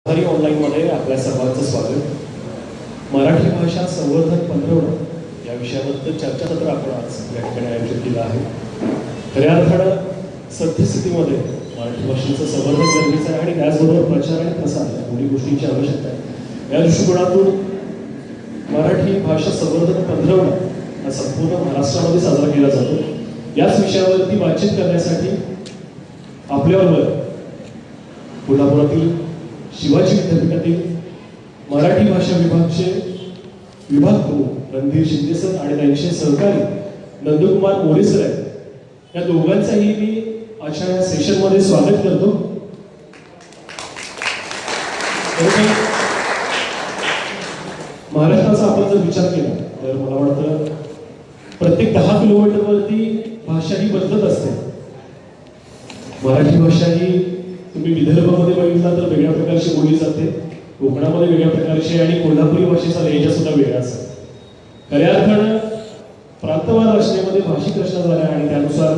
हरी ऑनलाईनमध्ये आपल्या सर्वांचं स्वागत. मराठी भाषा संवर्धन पंधरवडा या विषयाबद्दल चर्चासत्र आपण आज या ठिकाणी आयोजित केलं आहे. खऱ्या अर्थानं सद्यस्थितीमध्ये मराठी भाषेचं संवर्धन गरजेचं आहे आणि त्याचबरोबर प्रचार आणि प्रसार या दोन्ही गोष्टींची आवश्यकता आहे. या दृष्टिकोनातून मराठी भाषा संवर्धन पंधरवडा हा संपूर्ण महाराष्ट्रामध्ये साजरा केला जातो. याच विषयावरती बातचीत करण्यासाठी आपल्याबरोबर कोल्हापुरातील शिवाजी विद्यापीठातील मराठी भाषा विभागाचे विभाग प्रमुख रणधीर शिंदे सर आणि त्यांचे सहकारी नंदकुमार मोरे सर आहेत. या दोघांचाही मी आजच्या या सेशनमध्ये स्वागत करतो. महाराष्ट्राचा आपण जर विचार केला तर मला वाटतं प्रत्येक 10 किलोमीटरवरती भाषा ही बदलत असते. मराठी भाषा ही तुम्ही विदर्भामध्ये बघितला तर वेगळ्या प्रकारची बोलली जाते, कोकणामध्ये वेगळ्या प्रकारची आणि कोल्हापुरी भाषेचा लहेजा सुद्धा वेगळा असतो. खऱ्या अर्थानं प्रांतवार रचनेमध्ये भाषिक रचना झाल्या आणि त्यानुसार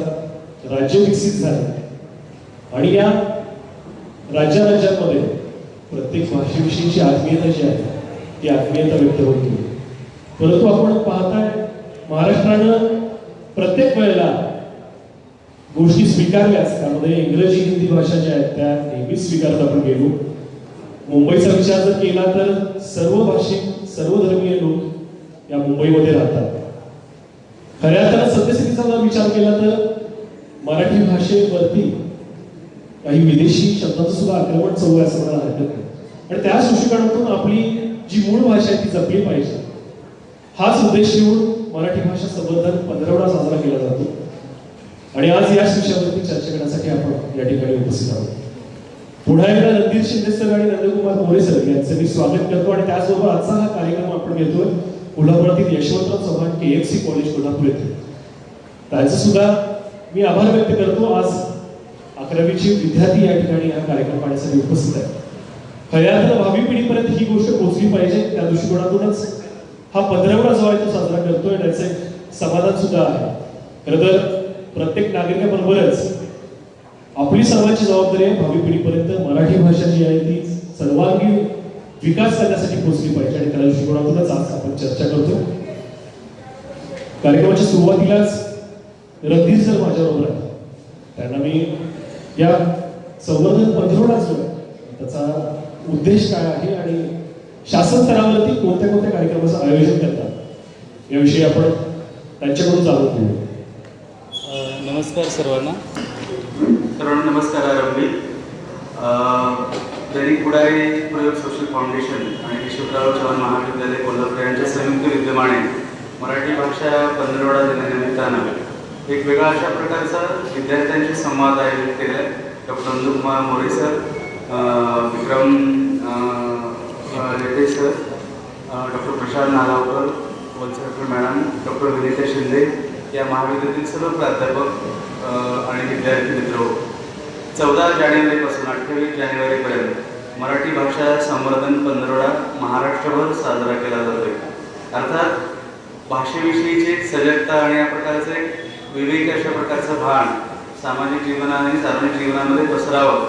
राज्य विकसित झाले आणि या राज्यांमध्ये प्रत्येक भाषेविषयीची आत्मीयता जी आहे ती आत्मीयता व्यक्त होती. परंतु आपण पाहताय महाराष्ट्रानं प्रत्येक वेळेला गोष्टी स्वीकारल्याच, त्यामध्ये इंग्रजी हिंदी भाषा ज्या आहेत त्या नेहमीच स्वीकारत आपण गेलो. मुंबईचा विचार जर केला तर सर्व भाषिक सर्व धर्मीय लोक या मुंबईमध्ये राहतात. खऱ्या अर्थानं सद्यस्थितीचा जर विचार केला तर मराठी भाषेवरती काही विदेशी शब्दांचं सुद्धा आक्रमण चालू आहे असं मला हरकत नाही. आणि त्याच दृष्टिकोनातून आपली जी मूळ भाषा आहे ती जपली पाहिजे, हाच उद्देश घेऊन मराठी भाषा संवर्धन पंधरवडा साजरा केला जातो. आणि आज याच विषयावरती चर्चा करण्यासाठी आपण या ठिकाणी उपस्थित आहोत. पुन्हा एकदा रणधीर शिंदे सर आणि नंदकुमार मोरे सर यांचं मी स्वागत करतो. आणि त्याचबरोबर आजचा हा कार्यक्रम आपण घेतोय कोल्हापुरातील यशवंतराव चव्हाण KFC कॉलेज कोल्हापूर येथे. त्यांचं सुद्धा मी आभार व्यक्त करतो. आज 11वीचे विद्यार्थी या ठिकाणी हा कार्यक्रम पाहण्यासाठी उपस्थित आहेत. खऱ्या अर्थानं भावी पिढीपर्यंत ही गोष्ट पोहोचली पाहिजे, त्या दृष्टिकोनातूनच हा 15वडा जो आहे तो साजरा करतोय. त्याचं एक समाधान सुद्धा आहे. खरं तर प्रत्येक नागरिकाबरोबरच आपली सर्वांची जबाबदारी आहे भावी पिढीपर्यंत मराठी भाषा जी आहे ती सर्वांगीण विकास करण्यासाठी पोहोचली पाहिजे आणि त्या दृष्टिकोनातूनच आज आपण चर्चा करतो. कार्यक्रमाच्या सुरुवातीलाच रणधीर सर माझ्याबरोबर आहेत. त्यांना मी या संवर्धन पंधरवडा जो आहे त्याचा उद्देश काय आहे आणि शासन स्तरावरती कोणत्या कोणत्या कार्यक्रमाचं आयोजन करतात याविषयी आपण त्यांच्याकडून जाणून घेऊ. नमस्कार सर्वांना. नमस्कार आरंभी. दैनिक पुढारी प्रयोग सोशल फाउंडेशन आणि यशवंतराव चव्हाण महाविद्यालय कोल्हापूर यांच्या संयुक्त विद्यमाने मराठी भाषा पंधरवडा दिनानिमित्तानं एक वेगळा अशा प्रकारचा विद्यार्थ्यांशी संवाद आयोजित केला आहे. Doctor Nandkumar More sir, Vikram Reddy sir, doctor Prashant Nagavkar, Vatsarkar madam, doctor Vinita Shinde या महाविद्यालयातील सर्व प्राध्यापक आणि विद्यार्थी मित्र 14 जानेवारीपासून 28 जानेवारीपर्यंत मराठी भाषा संवर्धन पंधरवडा महाराष्ट्रभर साजरा केला जातोय. अर्थात भाषेविषयीची सजगता आणि या प्रकारचे विवेक अशा प्रकारचं भान सामाजिक जीवनाने आणि सार्वजनिक जीवनामध्ये पसरावं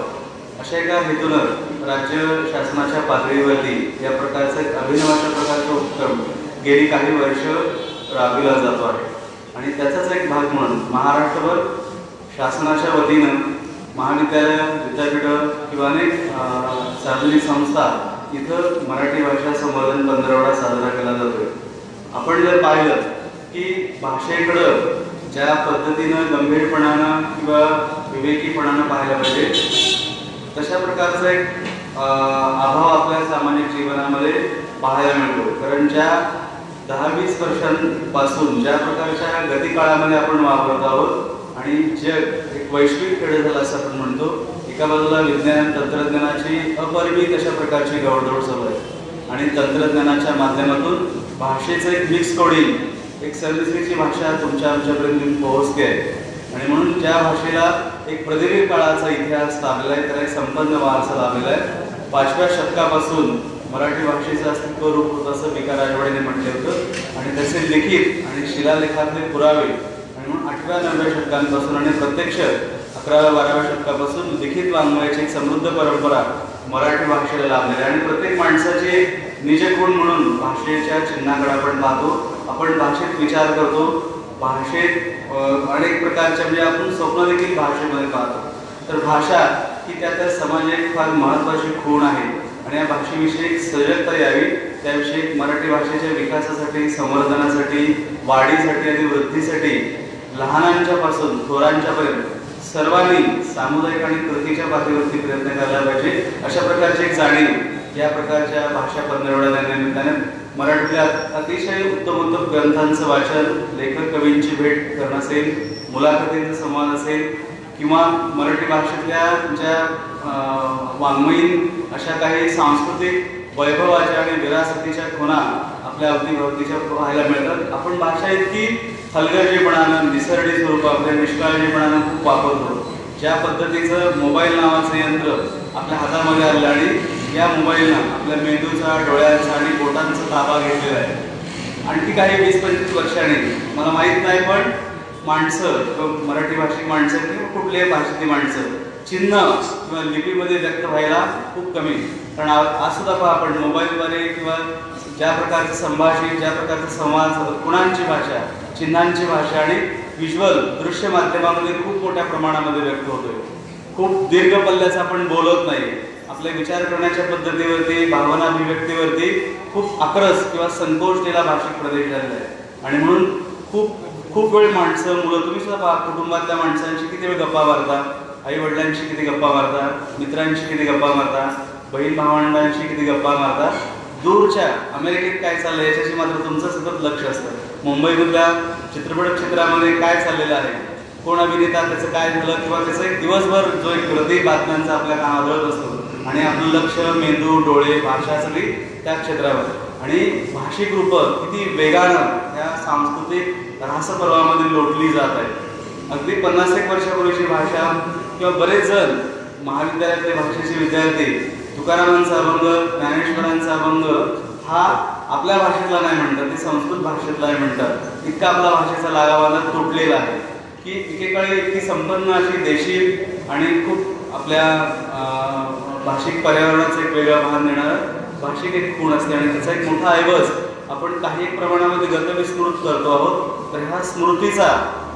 अशा एका हेतूनं राज्य शासनाच्या पातळीवरती या प्रकारचा एक अभिनव अशा प्रकारचा उपक्रम गेली काही वर्ष राबविला जातो आहे. आणि त्याचाच एक भाग म्हणून महाराष्ट्रभर शासनाच्या वतीनं महाविद्यालय, विद्यापीठं किंवा अनेक सार्वजनिक संस्था इथं मराठी भाषा संवर्धन पंधरवडा साजरा केला जातोय. आपण जर पाहिलं की भाषेकडं ज्या पद्धतीनं गंभीरपणानं किंवा विवेकीपणानं पाहायला पाहिजे तशा प्रकारचा एक अभाव आपल्या सामाजिक जीवनामध्ये पाहायला मिळतो. कारण ज्या 10-20 वर्षांपासून ज्या प्रकारच्या गतिकाळामध्ये आपण वापरत आहोत आणि जग एक वैश्विक खेळ झाला असं आपण म्हणतो. एका बाजूला विज्ञान तंत्रज्ञानाची अपरिमित अशा प्रकारची गवडदौड चालू आहे आणि तंत्रज्ञानाच्या माध्यमातून भाषेचं एक मिक्स कोडिंग, एक सर्विसरीची भाषा तुमच्या आमच्यापर्यंत पोहोचते आहे. आणि म्हणून ज्या भाषेला एक प्रदीर्घ काळाचा इतिहास लाभलेला आहे, त्याला एक संपन्न वारसा लाभलेला आहे. 5व्या शतकापासून मराठी भाषेचं अस्तित्व रूप होतं असं विका राजवाडेने म्हटले होतं आणि त्याचे लिखित आणि शिलालेखातले पुरावे आणि म्हणून 8व्या-9व्या शतकांपासून आणि प्रत्यक्ष 11व्या-12व्या शतकापासून लिखित वाङ्मयाची एक समृद्ध परंपरा मराठी भाषेला लाभलेला आहे. आणि प्रत्येक माणसाचे निजगुण म्हणून भाषेच्या चिन्हाकडे आपण पाहतो, आपण भाषेत विचार करतो, भाषेत अनेक प्रकारच्या म्हणजे आपण स्वप्न देखील भाषेमध्ये पाहतो. तर भाषा ही त्या समाजात एक फार महत्त्वाची खूण आहे आणि या भाषेविषयी सजगता यावी, त्याविषयी मराठी भाषेच्या विकासासाठी, संवर्धनासाठी, वाढीसाठी आणि वृद्धीसाठी लहानांच्या पासून थोरांच्यापर्यंत सर्वांनी सामुदायिक आणि कृतीच्या पातळीवरती प्रयत्न करायला पाहिजे. अशा प्रकारची एक जाणीव या प्रकारच्या भाषा पंधरवड्या निमित्ताने मराठीतल्या अतिशय उत्तम ग्रंथांचं वाचन, लेखक कवींची भेट करणं असेल, मुलाखतींचा संवाद असेल किंवा मराठी भाषेतल्या ज्या वाङ्मयीन अशा काही सांस्कृतिक वैभवाच्या आणि विरासतीच्या खुणा आपल्या अवतीभवतीच्या पाहायला मिळतात. आपण भाषा इतकी हलगर्जीपणानं, निसर्डी स्वरूपामध्ये निष्काळजीपणानं खूप वापरतो. ज्या पद्धतीचं मोबाईल नावाचं यंत्र आपल्या हातामध्ये आलं आणि या मोबाईलनं आपल्या मेंदूचा, डोळ्यांचा आणि बोटांचा ताबा घेतलेला आहे. आणखी काही 20-25 वर्षांनी मला माहीत नाही, पण माणसं किंवा मराठी भाषिक माणसं किंवा कुठल्याही भाषेतली माणसं चिन्ह किंवा लिपीमध्ये व्यक्त व्हायला खूप कमी. कारण आज सुद्धा पहा आपण मोबाईलद्वारे किंवा ज्या प्रकारचं संभाषण, ज्या प्रकारचा संवाद, खुणांची भाषा, चिन्हांची भाषा आणि व्हिज्युअल दृश्य माध्यमामध्ये खूप मोठ्या प्रमाणामध्ये व्यक्त होतोय. खूप दीर्घ पल्ल्याचं आपण बोलत नाही. आपल्या विचार करण्याच्या पद्धतीवरती, भावना अभिव्यक्तीवरती खूप आक्रस किंवा संकोचलेला भाषिक प्रदेश झालेला आहे. आणि म्हणून खूप वेळ माणसं, मुलं, तुम्ही सुद्धा पहा, कुटुंबातल्या माणसांशी किती वेळ गप्पा मारता, आई वडिलांशी किती गप्पा मारता, मित्रांशी किती गप्पा मारता, बहीण भावंडांशी किती गप्पा मारता. दूरच्या अमेरिकेत काय चाललंय याच्याशी मात्र तुमचं सतत लक्ष असतं. मुंबईमधल्या चित्रपट क्षेत्रामध्ये काय चाललेलं आहे, कोण अभिनेता, त्याचं काय झालं किंवा त्याचं एक दिवसभर जो एक हृदय बातम्यांचा आपल्या कानावर आदळत असतो आणि आपलं लक्ष, मेंदू, डोळे, भाषा सगळी त्या क्षेत्रावर. आणि भाषिक रूपं किती वेगानं या सांस्कृतिक रासपर्वामध्ये लोटली जात आहे. अगदी 50-1 वर्षापूर्वीची भाषा किंवा बरेच जण महाविद्यालयातले भाषेचे विद्यार्थी तुकारामांचा अभंग, ज्ञानेश्वरांचा अभंग हा आपल्या भाषेतला नाही म्हणतात, ते संस्कृत भाषेतला आहे म्हणतात. इतका आपला भाषेचा लागावाला तुटलेला आहे की एकेकाळी इतकी संपन्न अशी देशी आणि खूप आपल्या भाषिक पर्यावरणाचं एक वेगळं भान देणारं भाषिक एक खूण असते आणि त्याचा एक मोठा ऐवज आपण काही एक प्रमाणामध्ये गतविस्मृत करतो आहोत. तर ह्या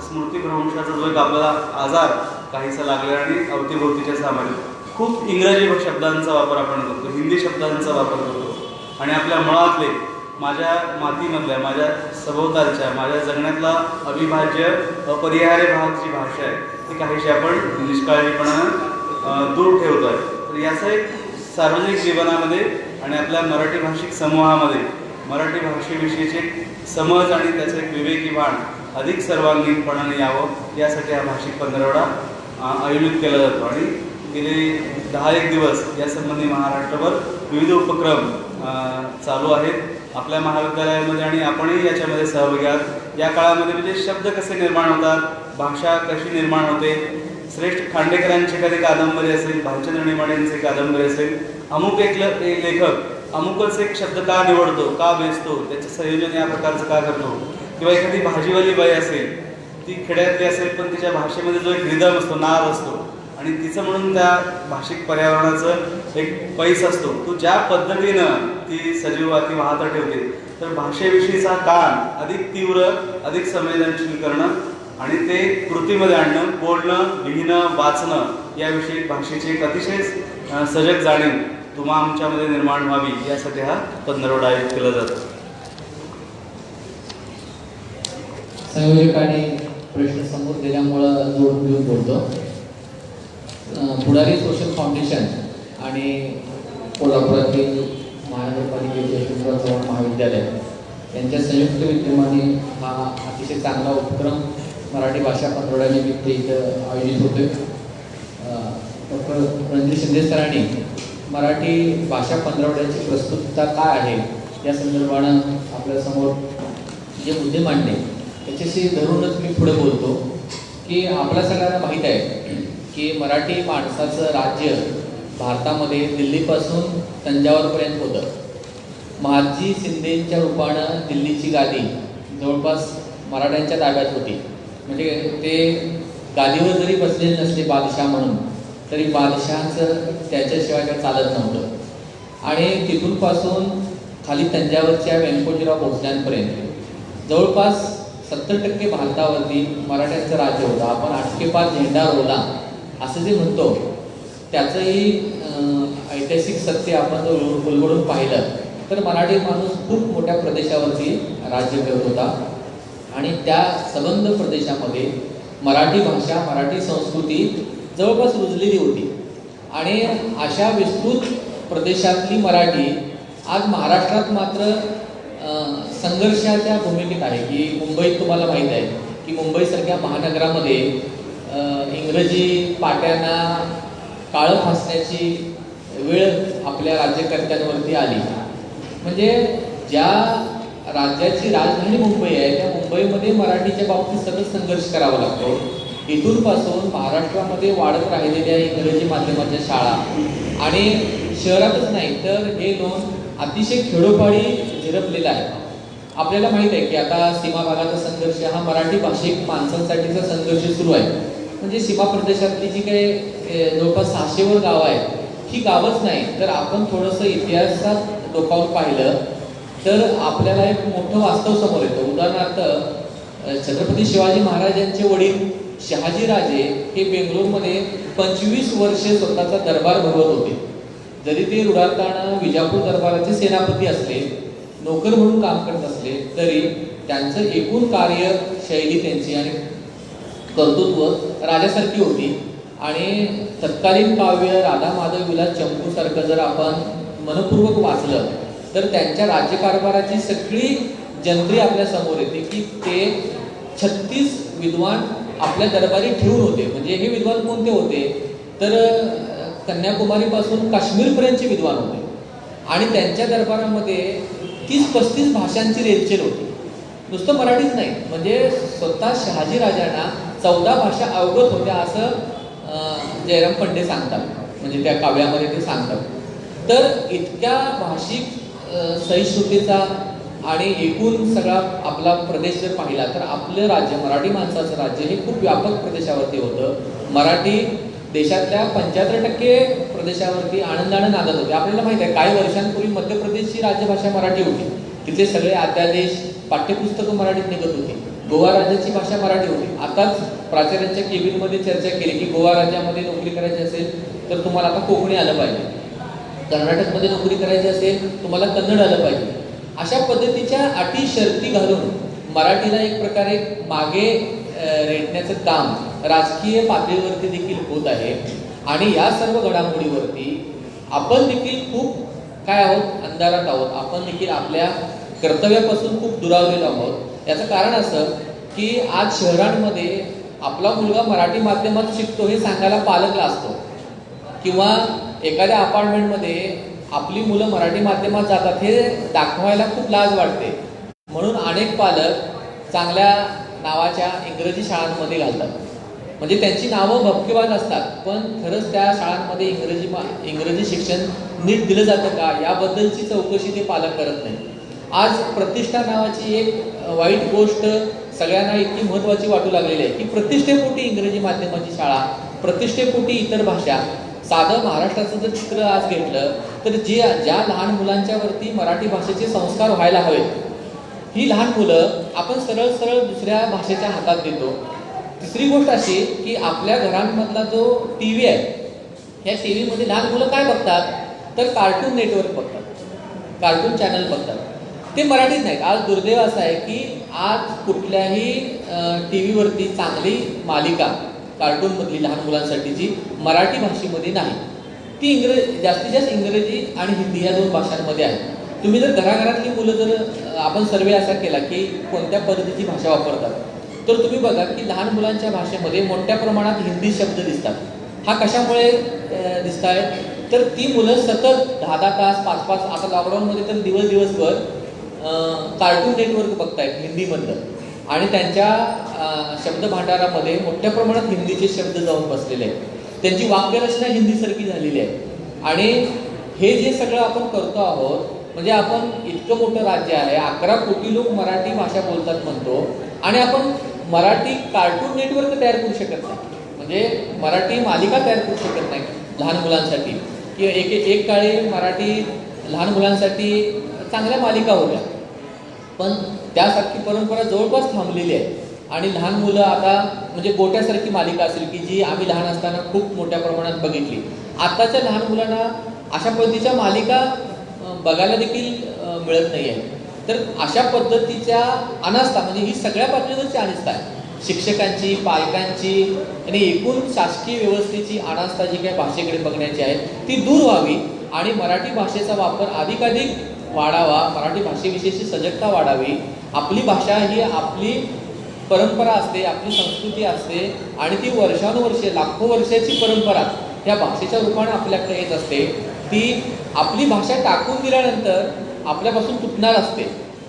स्मृतिभ्रंशाचा जो एक आपल्याला आजार काहीसा लागला आणि अवतीभोवतीच्या सामाजिक खूप इंग्रजी शब्दांचा वापर आपण करतो, हिंदी शब्दांचा वापर करतो आणि आपल्या मुळातले, माझ्या मातीमधल्या, माझ्या सभोवतालच्या, माझ्या जगण्यातला अविभाज्य अपरिहार्य भाग जी भाषा आहे ती काहीशी आपण निष्काळजीपणानं दूर ठेवतो आहे. तर याचं एक सार्वजनिक जीवनामध्ये आणि आपल्या मराठी भाषिक समूहामध्ये मराठी भाषेविषयीचे समज आणि त्याचं एक विवेकी भान अधिक सर्वांगीणपणाने यावं यासाठी हा भाषिक पंधरवडा आयोजित केला जातो. आणि गेले 10-1 दिवस यासंबंधी महाराष्ट्रभर विविध उपक्रम चालू आहेत आपल्या महाविद्यालयामध्ये आणि आपणही याच्यामध्ये सहभागी आहात. या काळामध्ये म्हणजे शब्द कसे निर्माण होतात, भाषा कशी निर्माण होते, श्रेष्ठ खांडेकरांची एखादी कादंबरी असेल, भालचंद्र नेमाड्यांची कादंबरी असेल, अमुक एक लेखक अमुकच एक शब्द का निवडतो, का बेसतो, त्याचं संयोजन या प्रकारचं का करतो, किंवा एखादी भाजीवाली बाई असेल, ती खेड्यातली असेल पण तिच्या भाषेमध्ये जो एक रिदम असतो, नाद असतो आणि तिचं म्हणून त्या भाषिक पर्यावरणाचं एक पैस असतो, तो ज्या पद्धतीनं ती सजीवाती वाहता ठेवते. तर भाषेविषयीचा कान अधिक तीव्र, अधिक संवेदनशील करणं आणि ते कृतीमध्ये आणणं, बोलणं, लिहिणं, वाचणं याविषयी भाषेची एक अतिशय सजग जाणीव तुम्हा आमच्यामध्ये निर्माण व्हावी यासाठी हा पंधरवडा आयोजित केला जातो. संयोजकांनी प्रश्न समोर दिल्यामुळं जोड देऊन बोलतो. पुढारी सोशल फाउंडेशन आणि कोल्हापुरातील महानगरपालिकेचे यशवंतराव चव्हाण महाविद्यालय यांच्या संयुक्त विद्यमाने हा अतिशय चांगला उपक्रम मराठी भाषा पंधरवड्यानिमित्त इथं आयोजित होतोय. डॉक्टर रणजित शिंदे सरांनी मराठी भाषा पंधरवड्याची प्रस्तुतता काय आहे या संदर्भानं आपल्यासमोर जे मुद्दे मांडले त्याच्याशी धरूनच मी पुढे बोलतो की आपल्या सगळ्यांना माहीत आहे की मराठी माणसाचं राज्य भारतामध्ये दिल्लीपासून तंजावरपर्यंत होतं. महादजी शिंदेंच्या रूपानं दिल्लीची गादी जवळपास मराठ्यांच्या ताब्यात होती. म्हणजे ते गादीवर जरी बसलेले नसले बादशाह म्हणून तरी बादशहाचं त्याच्याशिवाय काय चालत नव्हतं. आणि तिथून पासून खाली तंजावरच्या व्यंकोजीराव भोसल्यांपर्यंत जवळपास 70% भारतावरती मराठ्यांचं राज्य होतं. आपण आटकेपार झेंडा रोवला असं जे म्हणतो त्याचंही ऐतिहासिक सत्य आपण जर उलगडून पाहिलं तर मराठी माणूस खूप मोठ्या प्रदेशावरती राज्य करत होता. आणि त्या सबंध प्रदेशामध्ये मराठी भाषा, मराठी संस्कृती जवळपास रुजलेली होती. आणि अशा विस्तृत प्रदेशातली मराठी आज महाराष्ट्रात मात्र संघर्षाच्या भूमिकेत आहे. की मुंबईत तुम्हाला माहीत आहे की मुंबईसारख्या महानगरामध्ये इंग्रजी पाट्यांना काळं फासण्याची वेळ आपल्या राज्यकर्त्यांवरती आली. म्हणजे ज्या राज्याची राजधानी मुंबई आहे त्या मुंबईमध्ये मराठीच्या बाबतीत सतत संघर्ष करावा लागतो. इथून पासून महाराष्ट्रामध्ये वाढत राहिलेल्या इंग्रजी माध्यमाच्या शाळा आणि शहरातच नाही तर हे लोन अतिशय खेडोपाडी झिरपलेला आहे. आपल्याला माहीत आहे की आता सीमा भागाचा संघर्ष हा मराठी भाषिक माणसांसाठीचा संघर्ष सुरू आहे. म्हणजे सीमा प्रदेशातली जी काही जवळपास 600वर गावं आहेत ही गावच नाही तर आपण थोडंसं इतिहासात डोकावून पाहिलं तर आपल्याला एक मोठं वास्तव समोर येतं. उदाहरणार्थ छत्रपती शिवाजी महाराजांचे वडील शहाजीराजे हे बेंगलोरमध्ये 25 वर्षे स्वतःचा दरबार भरवत होते. जरी ते रुडारताना विजापूर दरबाराचे सेनापती असले, नोकर म्हणून काम करत असले तरी त्यांचं एकूण कार्यशैली त्यांची आणि कर्तृत्व राजासारखी होती. आणि तत्कालीन काव्य राधा माधव विलास चंपूसारखं जर आपण मनपूर्वक वाचलं तर त्यांच्या राज्यकारभाराची सगळी जंत्री आपल्या समोर येते की ते 36 विद्वान आपल्या दरबारी ठेवून होते. म्हणजे हे विद्वान कोणते होते तर कन्याकुमारीपासून काश्मीरपर्यंतचे विद्वान होते. आणि त्यांच्या दरबारामध्ये 30-35 भाषांची रेलचेल होती. नुसतं मराठीच नाही म्हणजे स्वतः शहाजीराजांना 14 भाषा अवगत होत्या असं जयराम पंडे सांगतात. म्हणजे त्या काव्यामध्ये ते सांगतात. तर इतक्या भाषिक सहिष्णुतेचा आणि एकूण सगळा आपला प्रदेश जर पाहिला तर आपलं राज्य, मराठी माणसाचं राज्य हे खूप व्यापक प्रदेशावरती होतं. मराठी देशातल्या 75% प्रदेशावरती आनंदानं नांदत होते. आपल्याला माहिती आहे काही वर्षांपूर्वी मध्य प्रदेशची राजभाषा मराठी होती. तिथे सगळे अध्यादेश, पाठ्यपुस्तकं मराठीत निघत होती. गोवा राज्याची भाषा मराठी होती. आताच प्राचार्यांच्या केबिनमध्ये चर्चा केली की गोवा राज्यामध्ये नोकरी करायची असेल तर तुम्हाला आता कोकणी आलं पाहिजे, कर्नाटकमध्ये नोकरी करायची असेल तुम्हाला कन्नड आलं पाहिजे. अशा पद्धतीच्या अटी शर्ती घालून मराठीला एक प्रकारे मागे रेटण्याचं काम राजकीय पातळीवरती देखील होत आहे. आणि या सर्व घडामोडीवरती आपण देखील खूप काय आहोत, अंधारात आहोत. आपण देखील आपल्या कर्तव्यापासून खूप दुरावलेलो आहोत. याचं कारण असं की आज शहरांमध्ये आपला मुलगा मराठी माध्यमात शिकतो हे सांगायला पालकला असतो किंवा एखाद्या अपार्टमेंटमध्ये आपली मुलं मराठी माध्यमात जातात हे दाखवायला खूप लाज वाटते. म्हणून अनेक पालक चांगल्या नावाच्या इंग्रजी शाळांमध्ये घालतात. म्हणजे त्यांची नावं भपकेबाज असतात पण खरंच त्या शाळांमध्ये इंग्रजी शिक्षण नीट दिलं जातं का याबद्दलची चौकशी ते पालक करत नाही. आज प्रतिष्ठा नावाची एक वाईट गोष्ट सगळ्यांना इतकी महत्त्वाची वाटू लागलेली आहे की प्रतिष्ठेपोटी इंग्रजी माध्यमाची शाळा, प्रतिष्ठेपोटी इतर भाषा. साधं महाराष्ट्राचं जर चित्र आज घेतलं तर ज्या लहान मुलांच्यावरती मराठी भाषेचे संस्कार व्हायला हवेत ही लहान मुलं आपण सरळ सरळ दुसऱ्या भाषेच्या हातात देतो. तिसरी गोष्ट अशी की आपल्या घरांमधला जो TV आहे ह्या TV मध्ये लहान मुलं काय बघतात तर कार्टून नेटवर्क बघतात, कार्टून चॅनल बघतात. ते मराठीत नाहीत. आज दुर्दैव असं आहे की आज कुठल्याही TV वरती चांगली मालिका कार्टूनमधली लहान मुलांसाठीची मराठी भाषेमध्ये नाही. ती जास्तीत जास्त इंग्रजी आणि हिंदी या 2 भाषांमध्ये आहे. तुम्ही जर घराघरातली मुलं जर आपण सर्वे असा केला की कोणत्या पद्धतीची भाषा वापरतात तर तुम्ही बघा की लहान मुलांच्या भाषेमध्ये मोठ्या प्रमाणात हिंदी शब्द दिसतात. हा कशामुळे दिसत आहे तर ती मुलं सतत 10-10 तास 5-5 आता लॉकडाऊनमध्ये तर दिवसभर कार्टून नेटवर्क बघतायत हिंदीमधलं आणि त्यांच्या शब्द भांडारामध्ये मोठ्या प्रमाणात हिंदीचे शब्द जाऊन बसलेले आहेत. त्यांची वाक्यरचना हिंदीसारखी झालेली आहे. आणि हे जे सगळं आपण करतो आहोत म्हणजे आपण इतकं मोठं राज्य आहे, 11 कोटी लोक मराठी भाषा बोलतात म्हणतो आणि आपण मराठी कार्टून नेटवर्क तयार करू शकत नाही. म्हणजे मराठी मालिका तयार करू शकत नाही लहान मुलांसाठी, की एक काळी मराठी लहान मुलांसाठी चांगल्या मालिका होत्या, पण त्यासारखी परंपरा जवळपास थांबलेली आहे. आणि लहान मुलं आता म्हणजे गोट्यासारखी मालिका असेल की जी आम्ही लहान असताना खूप मोठ्या प्रमाणात बघितली, आत्ताच्या लहान मुलांना अशा पद्धतीच्या मालिका बघायला देखील मिळत नाही आहे. तर अशा पद्धतीच्या अनास्था म्हणजे ही सगळ्या पातळीवरची अनास्था आहे, शिक्षकांची, पालकांची आणि एकूण शासकीय व्यवस्थेची अनास्था जी काही भाषेकडे बघण्याची आहे ती दूर व्हावी आणि मराठी भाषेचा वापर अधिकाधिक वाढावा, मराठी भाषेविषयीची सजगता वाढावी. आपली भाषा ही आपली परंपरा असते, आपली संस्कृती असते आणि ती वर्षानुवर्षे लाखो वर्षाची परंपरा ह्या भाषेच्या रूपाने आपल्याकडे येत असते. ती आपली भाषा टाकून दिल्यानंतर आपल्यापासून तुटणार असते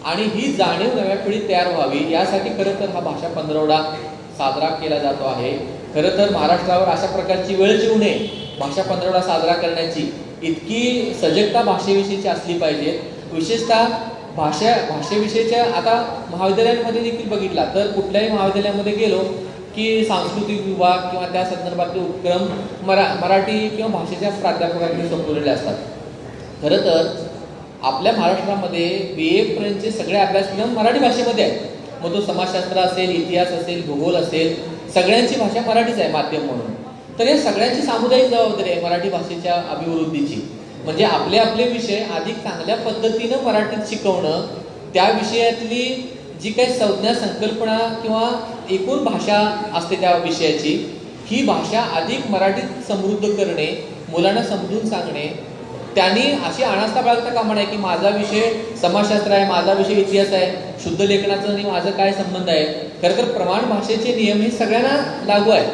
आणि ही जाणीव नव्या पिढीत तयार व्हावी यासाठी खरं तर हा भाषा पंधरवडा साजरा केला जातो आहे. खरं तर महाराष्ट्रावर अशा प्रकारची वेळ येऊ नये भाषा पंधरवडा साजरा करण्याची, इतकी सजगता भाषेविषयीची असली पाहिजे. विशेषतः भाषेविषयीच्या आता महाविद्यालयांमध्ये देखील बघितला तर कुठल्याही महाविद्यालयामध्ये गेलो की सांस्कृतिक विभाग किंवा त्या संदर्भातले उपक्रम मराठी किंवा भाषेच्या प्राध्यापकांनी संपवलेले असतात. खरं तर आपल्या महाराष्ट्रामध्ये BA पर्यंतचे सगळे अभ्यासक्रम मराठी भाषेमध्ये आहेत. मग तो समाजशास्त्र असेल, इतिहास असेल, भूगोल असेल, सगळ्यांची भाषा मराठीच आहे माध्यम म्हणून. तर या सगळ्यांची सामुदायिक जबाबदारी आहे मराठी भाषेच्या अभिवृद्धीची. म्हणजे आपले आपले विषय अधिक चांगल्या पद्धतीनं मराठीत शिकवणं, त्या विषयातली जी काही संज्ञा संकल्पना किंवा एकूण भाषा असते त्या विषयाची, ही भाषा अधिक मराठीत समृद्ध करणे, मुलांना समजून सांगणे. त्यांनी अशी अनास्था बाळगता कामा नये की माझा विषय समाजशास्त्र आहे, माझा विषय इतिहास आहे, शुद्ध लेखनाचा आणि माझा काय संबंध आहे. खरं तर प्रमाण भाषेचे नियम हे सगळ्यांना लागू आहे.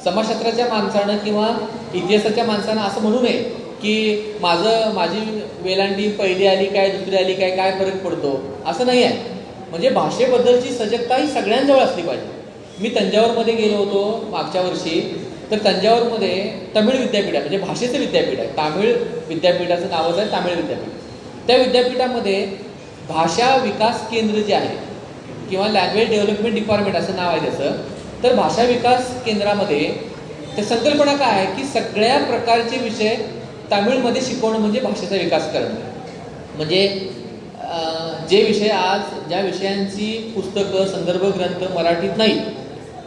समाजशास्त्राच्या माणसानं किंवा इतिहासाच्या माणसानं असं म्हणू नये की माझी वेलांटी पहिली आली काय, दुसरी आली काय, काय फरक पडतो, असं नाही आहे. म्हणजे भाषेबद्दलची सजगता ही सगळ्यांजवळ असली पाहिजे. मी तंजावरमध्ये गेलो होतो मागच्या वर्षी, तर तंजावरमध्ये तमिळ विद्यापीठ आहे, म्हणजे भाषेचं विद्यापीठ आहे. तामिळ विद्यापीठाचं नावच आहे तामिळ विद्यापीठ. त्या विद्यापीठामध्ये भाषा विकास केंद्र जे आहे किंवा लँग्वेज डेव्हलपमेंट डिपार्टमेंट असं नाव आहे त्याचं. तर भाषा विकास केंद्रामध्ये त्या संकल्पना काय आहे की सगळ्या प्रकारचे विषय तामिळमध्ये शिकवणं म्हणजे भाषेचा विकास करणं. म्हणजे जे विषय आज ज्या विषयांची पुस्तकं, संदर्भ ग्रंथ मराठीत नाही,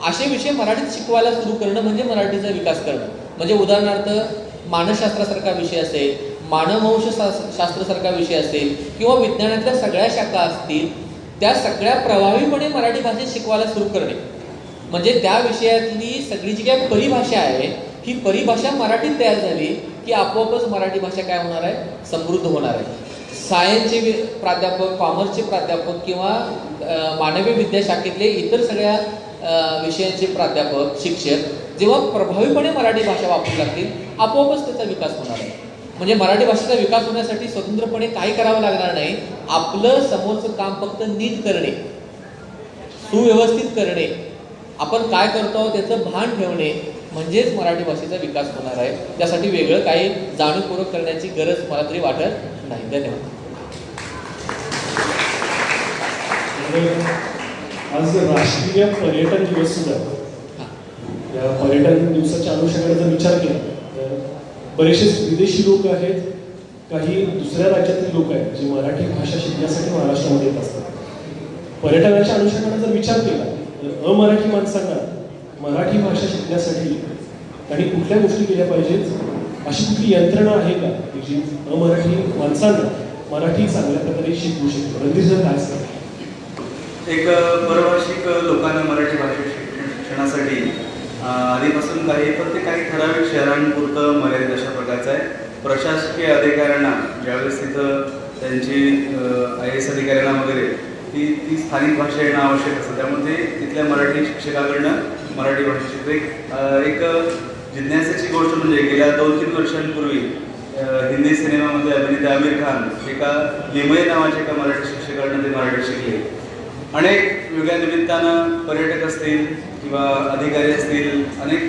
असे विषय मराठीत शिकवायला सुरू करणं म्हणजे मराठीचा विकास करणं. म्हणजे उदाहरणार्थ मानसशास्त्रासारखा विषय असेल, मानववंशशास्त्रासारखा विषय असेल किंवा विज्ञानातल्या सगळ्या शाखा असतील, त्या सगळ्या प्रभावीपणे मराठी भाषेत शिकवायला सुरू करणे. म्हणजे त्या विषयातली सगळी जी काही परिभाषा आहे ही परिभाषा मराठीत तयार झाली की आपोआपच मराठी भाषा काय होणार आहे, समृद्ध होणार आहे. सायन्सचे प्राध्यापक, कॉमर्सचे प्राध्यापक किंवा मानवी विद्याशाखेतले इतर सगळ्या विषयांचे प्राध्यापक, शिक्षक जेव्हा प्रभावीपणे मराठी भाषा वापरू लागतील आपोआपच त्याचा विकास होणार आहे. म्हणजे मराठी भाषेचा विकास होण्यासाठी स्वतंत्रपणे काही करावं लागणार नाही. आपलं समोरचं काम फक्त नीट करणे, सुव्यवस्थित करणे, आपण काय करतो त्याचं भान ठेवणे म्हणजेच मराठी भाषेचा विकास होणार आहे. त्यासाठी वेगळं काही जाणीवपूर्वक करण्याची गरज मला तरी वाटत नाही. धन्यवाद. आज राष्ट्रीय पर्यटन दिवस सुद्धा आहे. या पर्यटन दिवसाच्या अनुषंगाने जर विचार केला तर बरेचसे विदेशी लोक आहेत, काही दुसऱ्या राज्यातील लोक आहेत जे मराठी भाषा शिकण्यासाठी महाराष्ट्रामध्ये येत असतात. पर्यटनाच्या अनुषंगाने जर विचार केला तर अमराठी माणसांना मराठी भाषा शिकण्यासाठी आणि कुठल्या गोष्टी केल्या पाहिजेत, अशी कुठली यंत्रणा आहे का जी अमराठी माणसांना मराठी चांगल्या प्रकारे शिकवू शकतो? रणधीर सर काय सांगतात? एक परभाषिक लोकांना मराठी भाषा शिक्षणासाठी आधीपासून प्रत्येक काही ठराविक शहरांपुरतं मर्यादित अशा प्रकारचं आहे. प्रशासकीय अधिकाऱ्यांना ज्यावेळेस तिथं त्यांची IAS अधिकाऱ्यांना वगैरे ती स्थानिक भाषा येणं आवश्यक असतं. त्यामुळे तिथल्या मराठी शिक्षकाकडनं मराठी भाषा शिकते. एक जिज्ञासेची गोष्ट म्हणजे गेल्या 2-3 वर्षांपूर्वी हिंदी सिनेमामध्ये अभिनेते आमिर खान एका लिमय नावाच्या एका मराठी शिक्षकाकडनं ते मराठी शिकले. अनेक वेगळ्या निमित्तानं पर्यटक असतील किंवा अधिकारी असतील, अनेक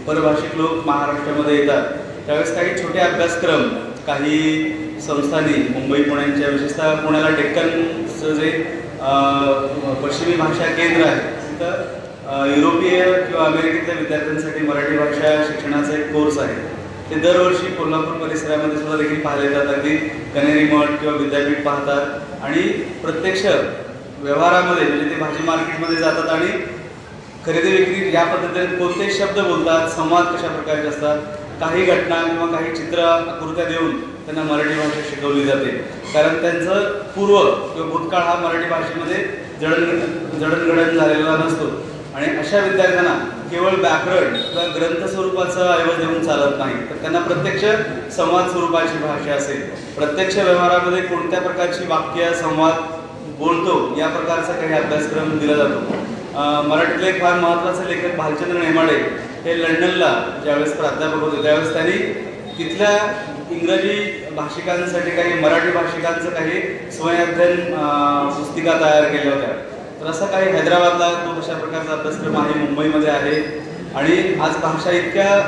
परभाषिक लोक महाराष्ट्रामध्ये येतात. त्यावेळेस काही छोटे अभ्यासक्रम काही संस्थांनी, मुंबई पुण्याच्या, विशेषतः पुण्याला डेक्कनचं जे पश्चिमी भाषा केंद्र आहे तिथं युरोपीय किंवा अमेरिकेतल्या विद्यार्थ्यांसाठी मराठी भाषा शिक्षणाचा एक कोर्स आहे. ते दरवर्षी कोल्हापूर परिसरामध्ये सुद्धा देखील पाहिले जातात. अगदी कनेरी मठ किंवा विद्यापीठ पाहतात आणि प्रत्यक्ष व्यवहारामध्ये म्हणजे ते भाजी मार्केटमध्ये जातात आणि खरेदी विक्री या पद्धतीने कोणते शब्द बोलतात, संवाद कशा प्रकारचे असतात, काही घटना किंवा काही चित्र आकृत्या देऊन त्यांना मराठी भाषा शिकवली जाते. कारण त्यांचं पूर्व किंवा भूतकाळ हा मराठी भाषेमध्ये जडणघडण झालेला नसतो आणि अशा विद्यार्थ्यांना केवळ व्याकरण किंवा ग्रंथ स्वरूपाचा ऐवज देऊन चालत नाही, तर त्यांना प्रत्यक्ष संवाद स्वरूपाची भाषा असेल, प्रत्यक्ष व्यवहारामध्ये कोणत्या प्रकारची वाक्य संवाद बोलतो या प्रकारचा काही अभ्यासक्रम दिला जातो. मराठीतले एक फार महत्त्वाचे लेखक भालचंद्र नेमाडे हे लंडनला ज्यावेळेस प्राध्यापक होते त्यावेळेस त्यांनी तिथल्या इंग्रजी भाषिकांसाठी काही मराठी भाषिकांचं काही स्वयंअध्ययन पुस्तिका तयार केल्या होत्या. तर असं काही हैदराबादला तो तशा प्रकारचा अभ्यासक्रम आहे, मुंबईमध्ये आहे आणि आज भाषा इतक्या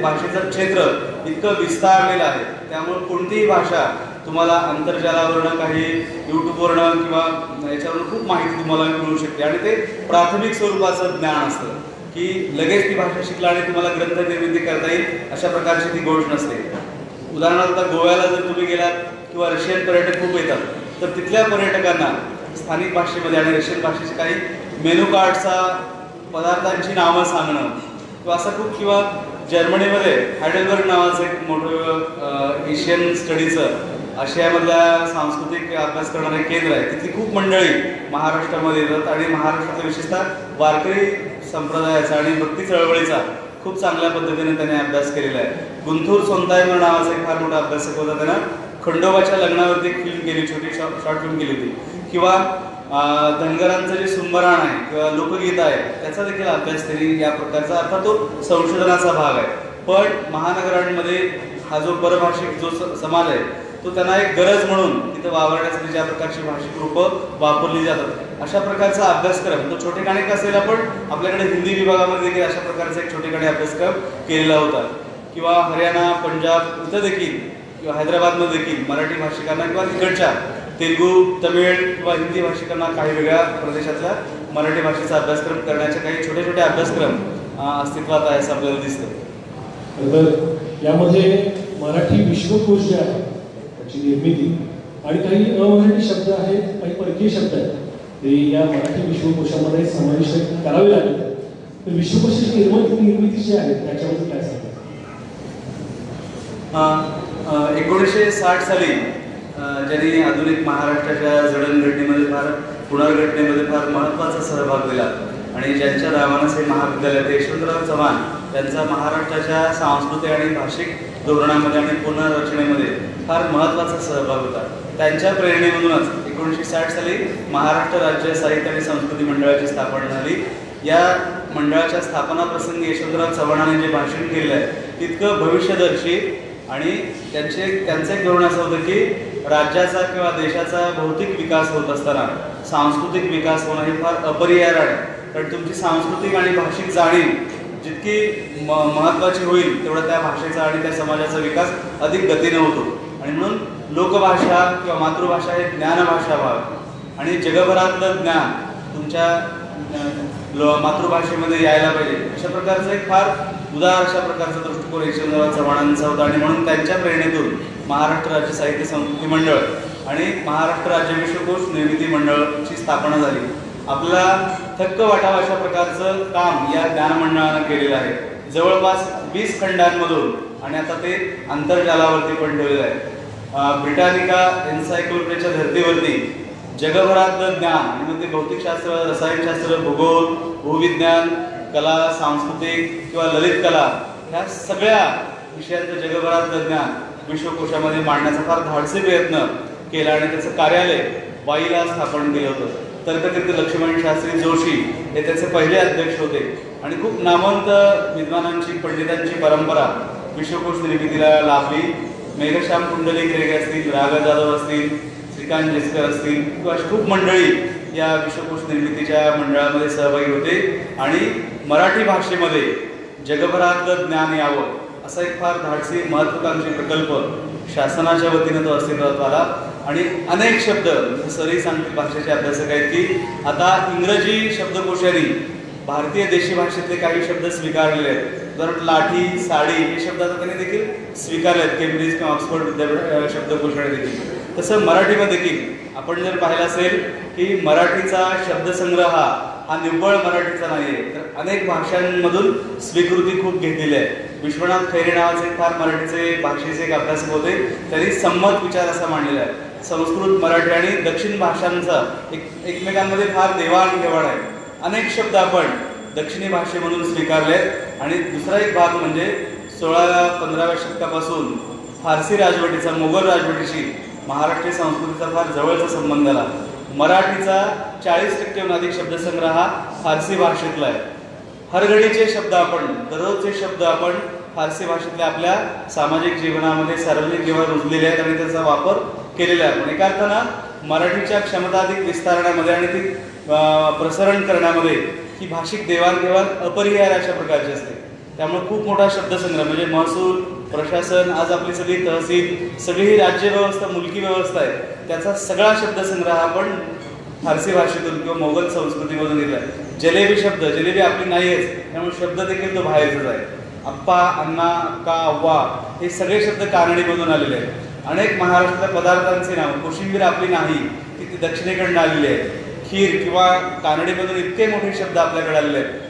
भाषेचं क्षेत्र इतकं विस्तारलेलं आहे. त्यामुळे कोणतीही भाषा तुम्हाला आंतरजालावरनं काही यूट्यूबवरनं किंवा याच्यावरून खूप माहिती तुम्हाला मिळू शकते आणि ते प्राथमिक स्वरूपाचं ज्ञान असतं की लगेच ती भाषा शिकला आणि तुम्हाला ग्रंथ निर्मिती करता येईल अशा प्रकारची ती गोष्ट नसते. उदाहरणार्थ गोव्याला जर तुम्ही गेलात किंवा रशियन पर्यटक खूप येतात तर तिथल्या पर्यटकांना स्थानिक भाषेमध्ये आणि रशियन भाषेचे काही मेनू कार्डचा पदार्थांची नावं सांगणं किंवा असं खूप किंवा जर्मनीमध्ये हायडेलबर्ग नावाचं एक मोठं एशियन स्टडीचं आशियामधल्या सांस्कृतिक अभ्यास करणारे केंद्र आहे. तिथली खूप मंडळी महाराष्ट्रामध्ये येतात आणि महाराष्ट्रातल्या विशेषतः वारकरी संप्रदायाचा आणि भक्ती चळवळीचा खूप चांगल्या पद्धतीने त्याने अभ्यास केलेला आहे. गुंथूर सोनतायमर नावाचा एक फार मोठा अभ्यासक होता. त्यानं खंडोबाच्या लग्नावरती एक फिल्म केली, छोटी शॉर्ट फिल्म केली होती. किंवा धनगरांचं जे सुंबराण आहे किंवा लोकगीत आहे त्याचा देखील अभ्यास त्यांनी या प्रकारचा अर्थात तो संशोधनाचा भाग आहे. पण महानगरांमध्ये हा जो परभाषिक जो समाज आहे तो त्यांना एक गरज म्हणून तिथं वावरण्यासाठी ज्या प्रकारची भाषिक रूपं वापरली जातात अशा प्रकारचा अभ्यासक्रम तो छोटेखानी असेल. आपण आपल्याकडे हिंदी विभागामध्ये देखील अशा प्रकारचा एक छोटेखानी अभ्यासक्रम केलेला होता. किंवा हरियाणा, पंजाब इथं देखील किंवा हैदराबादमध्ये देखील मराठी भाषिकांना किंवा तिकडच्या तेलुगू, तमिळ किंवा हिंदी भाषिकांना काही वेगळ्या प्रदेशातल्या मराठी भाषेचा अभ्यासक्रम करण्याचे काही छोटे छोटे अभ्यासक्रम अस्तित्वात आहे असं आपल्याला दिसतं. तर यामध्ये मराठी विश्वकोश जे आहे त्याची निर्मिती आणि काही अमराठी शब्द आहेत, काही परकीय शब्द आहेत ते या मराठी विश्वकोशामध्ये समाविष्ट करावे लागेल. तर विश्वकोशाची निर्मिती जी आहे त्याच्याबद्दल काय सांगतात? 1960 साली ज्यांनी आधुनिक महाराष्ट्राच्या जडणघडणीमध्ये पुनर्घटनेमध्ये फार महत्त्वाचा सहभाग दिला आणि ज्यांच्या नावानं हे महाविद्यालय यशवंतराव चव्हाण त्यांचा महाराष्ट्राच्या सांस्कृतिक आणि भाषिक धोरणामध्ये आणि पुनर्रचनेमध्ये फार महत्त्वाचा सहभाग होता. त्यांच्या प्रेरणेमधूनच 1960 साली महाराष्ट्र राज्य साहित्य आणि संस्कृती मंडळाची स्थापना झाली. या मंडळाच्या स्थापनाप्रसंगी यशवंतराव चव्हाणांनी जे भाषण केलेलं आहे तितकं भविष्यदर्शी आणि त्यांचं एक धोरण असं होतं की राज्याचा किंवा देशाचा भौतिक विकास होत असताना सांस्कृतिक विकास होणं हे फार अपरिहार्य आहे. कारण तुमची सांस्कृतिक आणि भाषिक जाणीव जितकी महत्त्वाची होईल तेवढा त्या भाषेचा आणि त्या समाजाचा विकास अधिक गतीने होतो. आणि म्हणून लोकभाषा किंवा मातृभाषा हे ज्ञानभाषा व्हावी आणि जगभरातलं ज्ञान तुमच्या मातृभाषेमध्ये यायला पाहिजे अशा प्रकारचं एक फार उदार अशा प्रकारचा दृष्टिकोन यशवंतराव चव्हाणांचा होता. आणि म्हणून त्यांच्या प्रेरणेतून महाराष्ट्र राज्य साहित्य संस्कृती मंडळ आणि महाराष्ट्र राज्य विश्वकोश निर्मिती मंडळाची स्थापना झाली. आपल्याला थक्क वाटावं अशा प्रकारचं काम या ज्ञानमंडळानं केलेलं आहे. जवळपास 20 खंडांमधून आणि आता ते आंतरजालावरती पण ठेवलेलं आहे. ब्रिटानिका एन्सायक्लोपीडियाच्या धर्तीवरती जगभरातलं ज्ञान आणि मग ते भौतिकशास्त्र, रसायनशास्त्र, भूगोल, भूविज्ञान, कला, सांस्कृतिक किंवा ललित कला ह्या सगळ्या विषयांचं जगभरातलं ज्ञान विश्वकोशामध्ये मांडण्याचा फार धाडसी प्रयत्न केला आणि त्याचं कार्यालय वाईला स्थापन केलं होतं. तर्कतीर्थ लक्ष्मण शास्त्री जोशी हे त्याचे पहिले अध्यक्ष होते आणि खूप नामवंत विद्वानांची पंडितांची परंपरा विश्वकोश निर्मितीला लाभली. मेघश्याम कुंडलिक रेगे असतील, राघव जाधव असतील, श्रीकांत जेसकर असतील किंवा अशी खूप मंडळी या विश्वकोश निर्मितीच्या मंडळामध्ये सहभागी होते आणि मराठी भाषेमध्ये जगभरातलं ज्ञान यावं असा एक फार धाडसी महत्त्वाकांक्षी प्रकल्प शासनाच्या वतीनं तो अस्तित्वात आला. आणि अनेक शब्द सरी सांगतील भाषेचे अभ्यासक आहेत की आता इंग्रजी शब्दकोशाने भारतीय देशी भाषेतले काही शब्द स्वीकारलेले आहेत. उदाहरणार्थ लाठी, साडी हे शब्द आता त्यांनी देखील स्वीकारले आहेत केम्ब्रिज किंवा ऑक्सफोर्ड विद्यापीठ शब्दकोशाने देखील. तसं मराठीमध्ये देखील आपण जर पाहिलं असेल की मराठीचा शब्दसंग्रह हा निव्वळ मराठीचा नाही आहे, तर अनेक भाषांमधून स्वीकृती खूप घेतलेली आहे. विश्वनाथ खैरे नावाचे फार मराठीचे भाषेचे एक अभ्यासक होते, त्यांनी संमत विचार असा मांडलेला आहे. संस्कृत, मराठी आणि दक्षिण भाषांचा एकमेकांमध्ये फार देवाणघेवाण आहे. अनेक शब्द आपण दक्षिणी भाषेमधून स्वीकारले आहेत. आणि दुसरा एक भाग म्हणजे 16व्या-15व्या शतकापासून फारसी राजवटीचा, मोगल राजवटीशी महाराष्ट्रीय संस्कृतीचा फार जवळचा संबंध आला. मराठीचा 40% अधिक शब्दसंग्रह हा फारसी भाषेतला आहे. हरघडीचे शब्द आपण, दररोजचे शब्द आपण फारसी भाषेतले आपल्या सामाजिक जीवनामध्ये, सार्वजनिक जीवनात रुजलेले आहेत आणि त्याचा वापर केलेला आहे. पण एका अर्थानं मराठीच्या क्षमता अधिक विस्तारण्यामध्ये आणि ती प्रसारण करण्यामध्ये ही भाषिक देवाणघेवाण अपरिहार्य अशा प्रकारची असते. त्यामुळे खूप मोठा शब्दसंग्रह म्हणजे महसूल, प्रशासन, आज आपली सगळी तहसील, सगळी ही राज्यव्यवस्था, मुलकी व्यवस्था आहे, त्याचा सगळा शब्दसंग्रह आपण फारसी भाषेतून किंवा मोगल संस्कृतीमधून घेतला आहे. जलेबी शब्द, जलेबी आपली नाही आहेच, त्यामुळे शब्द देखील तो बाहेरचाच आहे. अप्पा, अण्णा, अक्का, अव्वा हे सगळे शब्द कानडीमधून आलेले आहेत. अनेक महाराष्ट्रातल्या पदार्थांची नावं, कोशिंबीर आपली नाही, ती दक्षिणेकडून आलेली आहे. खीर किंवा कानडीमधून इतके मोठे शब्द आपल्याकडे आलेले आहेत.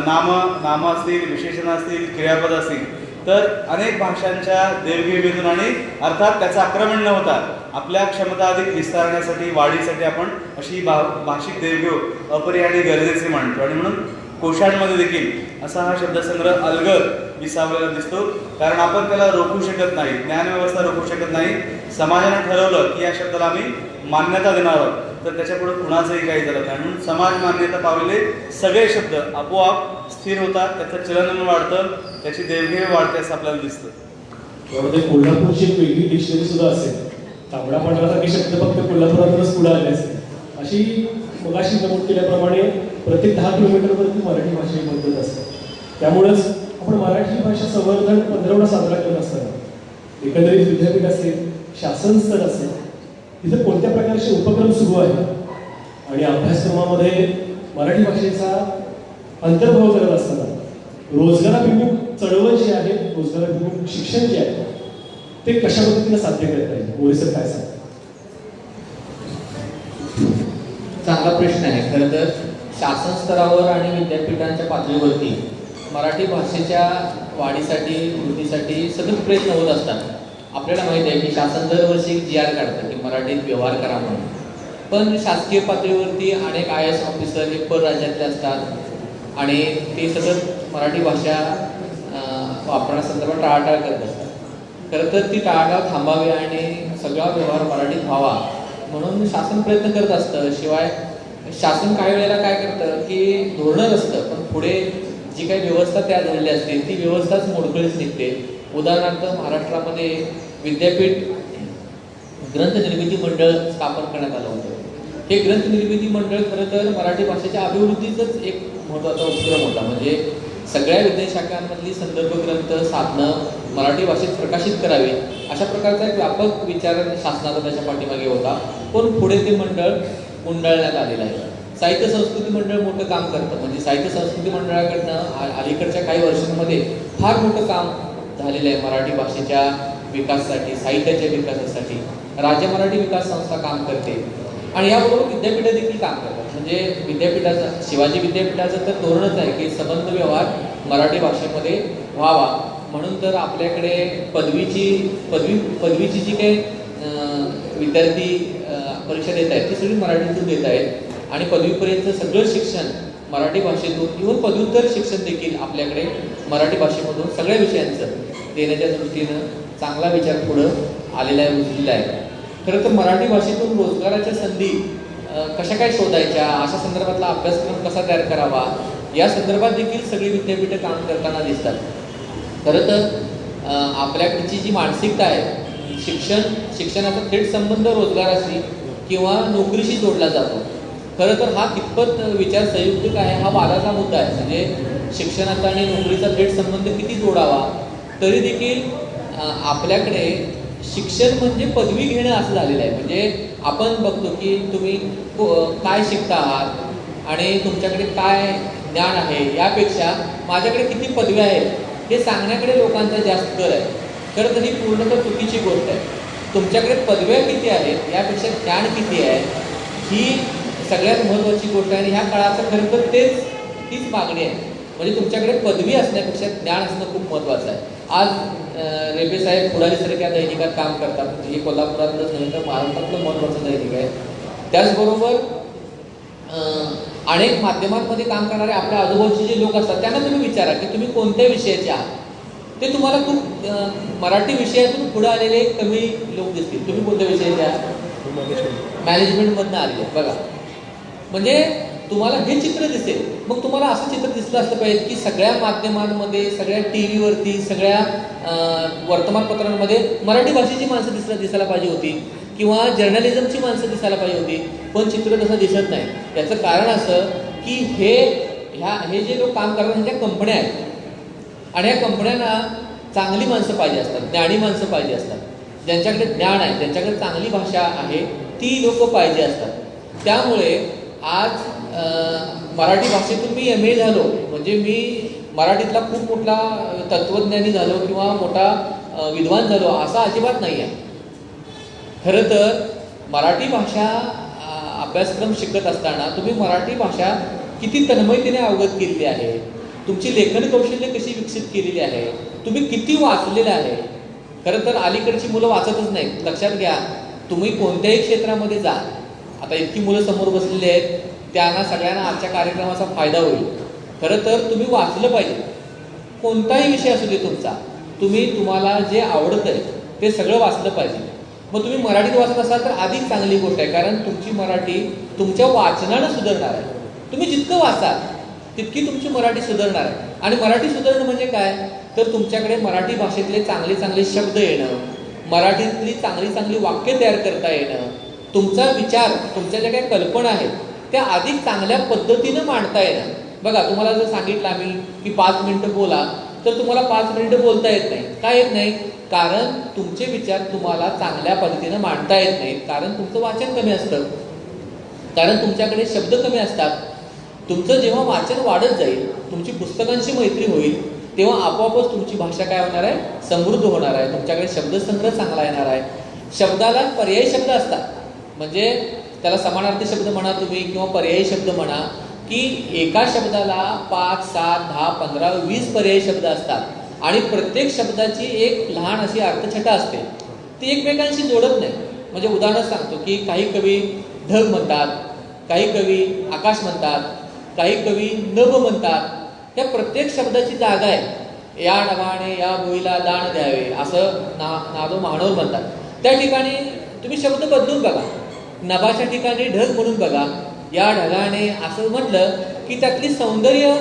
नामं असतील, विशेषणं असतील, क्रियापद असतील, तर अनेक भाषांच्या देवघेवीतून आणि अर्थात त्याचं आक्रमण न होता आपल्या क्षमता अधिक विस्तारण्यासाठी, वाढीसाठी आपण अशी भाषिक देवघेव अपरिहार्य गरजेचे मानतो. आणि म्हणून कोशांमध्ये देखील असा हा शब्दसंग्रह अलगद विसावलेला दिसतो. कारण आपण त्याला रोखू शकत नाही, ज्ञानव्यवस्था रोखू शकत नाही. समाजाने ठरवलं की या शब्दाला आम्ही मान्यता देणार आहोत, तर त्याच्यापुढे कुणाचंही काही झालं नाही. म्हणून समाज मान्यता पावलेले सगळे शब्द आपोआप स्थिर होतात, त्याचं चलन वाढतं, त्याची देवघेव वाढते असं आपल्याला दिसतं. त्यामध्ये कोल्हापूरची एक वेगळी डिक्शनरी सुद्धा असेल. तांबडा पांढरासारखे शब्द फक्त कोल्हापुरातूनच पुढे आले असेल. अशी मगाशी नमूद केल्याप्रमाणे प्रत्येक 10 किलोमीटरवरती मराठी भाषा ही बदलत असते. त्यामुळेच आपण मराठी भाषा संवर्धन पंधरवडा साजरा करत असताना एकंदरीत विद्यापीठ असेल, शासन स्तर असेल, तिथे कोणत्या प्रकारचे उपक्रम सुरू आहेत आणि अभ्यासक्रमामध्ये मराठी भाषेचा अंतर्भाव करत असताना रोजगाराभिमुख चळवळ जी आहे, रोजगाराभिमुख शिक्षण जे आहे ते कशा पद्धतीने साध्य करता येईल, मोरे काय सांगतात? चांगला प्रश्न आहे. खरं तर शासन स्तरावर आणि विद्यापीठांच्या पातळीवरती मराठी भाषेच्या वाढीसाठी, वृद्धीसाठी सतत प्रयत्न होत असतात. आपल्याला माहिती आहे की शासन दरवर्षी एक GR काढतं की मराठीत व्यवहार करा म्हणून. पण शासकीय पातळीवरती अनेक IAS ऑफिसर हे परराज्यातले असतात आणि ते सतत मराठी भाषा वापरण्यासंदर्भात टाळाटाळ करत असतात. खरं तर ती टाळाटाळ थांबावी आणि सगळा व्यवहार मराठीत व्हावा म्हणून शासन प्रयत्न करत असतं. शिवाय शासन काही वेळेला काय करतं की धोरणच असतं, पण पुढे जी काही व्यवस्था तयार झालेली असते ती व्यवस्थाच मोडकळीच निघते. उदाहरणार्थ महाराष्ट्रामध्ये विद्यापीठ ग्रंथनिर्मिती मंडळ स्थापन करण्यात आलं होतं. हे ग्रंथनिर्मिती मंडळ खरं तर मराठी भाषेच्या अभिवृद्धीचंच एक महत्त्वाचा उपक्रम होता. म्हणजे सगळ्या विद्याशाखांमधली संदर्भ ग्रंथ, साधनं मराठी भाषेत प्रकाशित करावी अशा प्रकारचा एक व्यापक विचार शासनाचा त्याच्या पाठीमागे होता. पण पुढे ते मंडळ मुंडळण्यात आलेलं आहे. साहित्य संस्कृती मंडळ मोठं काम करतं. म्हणजे साहित्य संस्कृती मंडळाकडनं अलीकडच्या काही वर्षांमध्ये फार मोठं काम झालेलं आहे मराठी भाषेच्या विकासासाठी, साहित्याच्या विकासासाठी. राज्य मराठी विकास संस्था काम करते आणि याबरोबर विद्यापीठं देखील काम करतात. म्हणजे विद्यापीठाचं, शिवाजी विद्यापीठाचं तर धोरणच आहे की संबंध व्यवहार मराठी भाषेमध्ये व्हावा. म्हणून तर आपल्याकडे पदवीची जी काही विद्यार्थी परीक्षा देत आहेत ती सगळी मराठीतून देत आहेत आणि पदवीपर्यंत सगळं शिक्षण मराठी भाषेतून, इव्हन पदव्युत्तर शिक्षण देखील आपल्याकडे मराठी भाषेमधून सगळ्या विषयांचं देण्याच्या दृष्टीनं चांगला विचार पुढं आलेला आहे, रुजलेला आहे. खरं तर मराठी भाषेतून रोजगाराच्या संधी कशा काय शोधायच्या, अशा संदर्भातला अभ्यासक्रम कसा तयार करावा या संदर्भात देखील सगळी विद्यापीठं काम करताना दिसतात. खरं तर आपल्याकडची जी मानसिकता आहे, शिक्षणाचा थेट संबंध रोजगाराशी किंवा नोकरीशी जोडला जातो. खरं तर हा कितपत विचार संयुक्तिक आहे हा वादाचा मुद्दा आहे. म्हणजे शिक्षणाचा आणि नोकरीचा थेट संबंध किती जोडावा, तरी देखील आपल्याकडे शिक्षण म्हणजे पदवी घेणं असं झालेलं आहे. म्हणजे आपण बघतो की तुम्ही काय शिकता आहात आणि तुमच्याकडे काय ज्ञान आहे यापेक्षा माझ्याकडे किती पदव्या आहेत हे सांगण्याकडे लोकांचा जास्त कल आहे. खरं तर ही पूर्णतः चुकीची गोष्ट आहे. तुमच्याकडे पदव्या किती आहेत यापेक्षा ज्ञान किती आहे ही सगळ्यात महत्त्वाची गोष्ट आहे. आणि ह्या काळाचं खरं तर तीच मागणी आहे. म्हणजे तुमच्याकडे पदवी असण्यापेक्षा ज्ञान असणं खूप महत्त्वाचं आहे. आज रेबे साहेब पुढारीसारख्या दैनिकात काम करतात. हे कोल्हापुरातलंच नाही तर महाराष्ट्रातलं महत्त्वाचं दैनिक आहे. त्याचबरोबर अनेक माध्यमांमध्ये काम करणारे आपल्या आजूबाजूचे जे लोक असतात त्यांना तुम्ही विचारा की तुम्ही कोणत्या विषयाचे आहात. ते तुम्हाला खूप मराठी विषयातून पुढे आलेले कमी लोक दिसतील. तुम्ही कोणत्या विषयाचे आहात? मॅनेजमेंटमधनं आलेले बघा. म्हणजे तुम्हाला हे चित्र दिसेल. मग तुम्हाला असं चित्र दिसलं असलं पाहिजे की सगळ्या माध्यमांमध्ये, सगळ्या TV वरती, सगळ्या वर्तमानपत्रांमध्ये मराठी भाषेची माणसं दिसायला पाहिजे होती किंवा जर्नलिझमची माणसं दिसायला पाहिजे होती. पण चित्र तसं दिसत नाही. याचं कारण असं की हे जे लोक काम करतात ह्यांच्या कंपन्या आहेत आणि या कंपन्यांना चांगली माणसं पाहिजे असतात, ज्ञानी माणसं पाहिजे असतात, ज्यांच्याकडे ज्ञान आहे, ज्यांच्याकडे चांगली भाषा आहे ती लोक पाहिजे असतात. त्यामुळे आज मराठी भाषेतून मी MA झालो म्हणजे मी मराठीतला खूप मोठा तत्त्वज्ञानी झालो किंवा मोठा विद्वान झालो असं अजिबात नाही आहे. खरं तर मराठी भाषा अभ्यासक्रम शिकत असताना तुम्ही मराठी भाषा किती तन्मयतेने अवगत केलेली आहे, तुमची लेखन कौशल्य कशी विकसित केलेली आहे, तुम्ही किती वाचलेलं आहे. खरं तर अलीकडची मुलं वाचतच नाहीत. लक्षात घ्या, तुम्ही कोणत्याही क्षेत्रामध्ये जा, आता इतकी मुलं समोर बसलेली आहेत, त्यांना सगळ्यांना आजच्या कार्यक्रमाचा फायदा होईल. खरं तर तुम्ही वाचलं पाहिजे. कोणताही विषय असू दे तुमचा, तुम्हाला जे आवडत आहे ते सगळं वाचलं पाहिजे. मग तुम्ही मराठीत वाचत असाल तर अधिक चांगली गोष्ट आहे, कारण तुमची मराठी तुमच्या वाचनानं सुधारणार आहे. तुम्ही जितकं वाचाल तितकी तुमची मराठी सुधारणार आहे. आणि मराठी सुधारणं म्हणजे काय, तर तुमच्याकडे मराठी भाषेतले चांगले चांगले शब्द येणं, मराठीतली चांगली चांगली वाक्य तयार करता येणं, तुमचा विचार, तुमच्या ज्या काही कल्पना आहेत त्या अधिक चांगल्या पद्धतीनं मांडता येणं. बघा, तुम्हाला जर सांगितलं आम्ही की 5 मिनिटं बोला, तर तुम्हाला 5 मिनिटं बोलता येत नाही. का येत नाही? कारण तुमचे विचार तुम्हाला चांगल्या पद्धतीनं मांडता येत नाहीत. कारण तुमचं वाचन कमी असतं, कारण तुमच्याकडे शब्द कमी असतात. तुमचं जेव्हा वाचन वाढत जाईल, तुमची पुस्तकांची मैत्री होईल, तेव्हा आपोआपच तुमची भाषा काय होणार आहे, समृद्ध होणार आहे. तुमच्याकडे शब्दसंग्रह चांगला येणार आहे. शब्दाला पर्यायी शब्द असतात, म्हणजे त्याला समानार्थी शब्द म्हणा तुम्ही किंवा पर्यायी शब्द म्हणा, की एका शब्दाला 5, 7, 10, 15, 20 पर्यायी शब्द असतात आणि प्रत्येक शब्दाची एक लहान अशी अर्थछटा असते, ती एकमेकांशी जोडत नाही. म्हणजे उदाहरण सांगतो की काही कवी ढग म्हणतात, काही कवी आकाश म्हणतात, काही कवी नभ म्हणतात. त्या प्रत्येक शब्दाची जागा आहे. या नभाने या भुईला दान द्यावे असं नादो महानोर म्हणतात. त्या ठिकाणी तुम्ही शब्द बदलून बघा. नभाच्या ठिकाणी ढग म्हणून बघा. या ढगाने असं म्हटलं की त्यातली सौंदर्य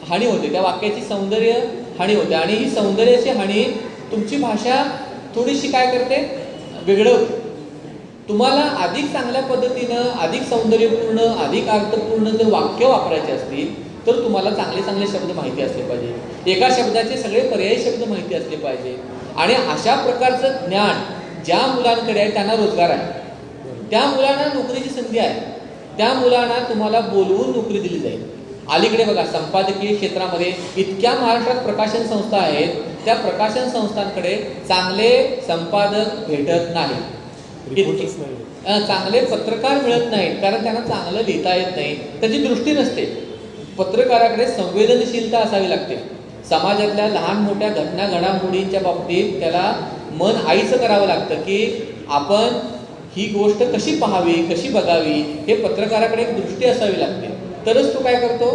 हानी होते, त्या वाक्याची सौंदर्य हानी होते. आणि ही सौंदर्याची हानी तुमची भाषा थोडीशी काय करते, बिघडवते. तुम्हाला अधिक चांगल्या पद्धतीनं, अधिक सौंदर्यपूर्ण, अधिक अर्थपूर्ण जर वाक्य वापरायचे असतील तर तुम्हाला चांगले चांगले शब्द माहिती असले पाहिजे. एका शब्दाचे सगळे पर्यायी शब्द माहिती असले पाहिजे. आणि अशा प्रकारचं ज्ञान ज्या मुलांकडे आहे त्यांना रोजगार आहे, त्या मुलांना नोकरीची संधी आहे, त्या मुलांना तुम्हाला बोलवून नोकरी दिली जाईल. अलीकडे बघा, संपादकीय क्षेत्रामध्ये इतक्या महाराष्ट्रात प्रकाशन संस्था आहेत, त्या प्रकाशन संस्थांकडे चांगले संपादक भेटत नाहीत, चांगले पत्रकार मिळत नाहीत, कारण त्यांना चांगलं लिहिता येत नाही, त्याची दृष्टी नसते. पत्रकाराकडे संवेदनशीलता असावी लागते. समाजातल्या लहान मोठ्या घटना घडामोडींच्या बाबतीत त्याला मन आईचं करावं लागतं की आपण ही गोष्ट कशी पाहावी, कशी बघावी, हे पत्रकाराकडे एक दृष्टी असावी लागते. तरच तो काय करतो,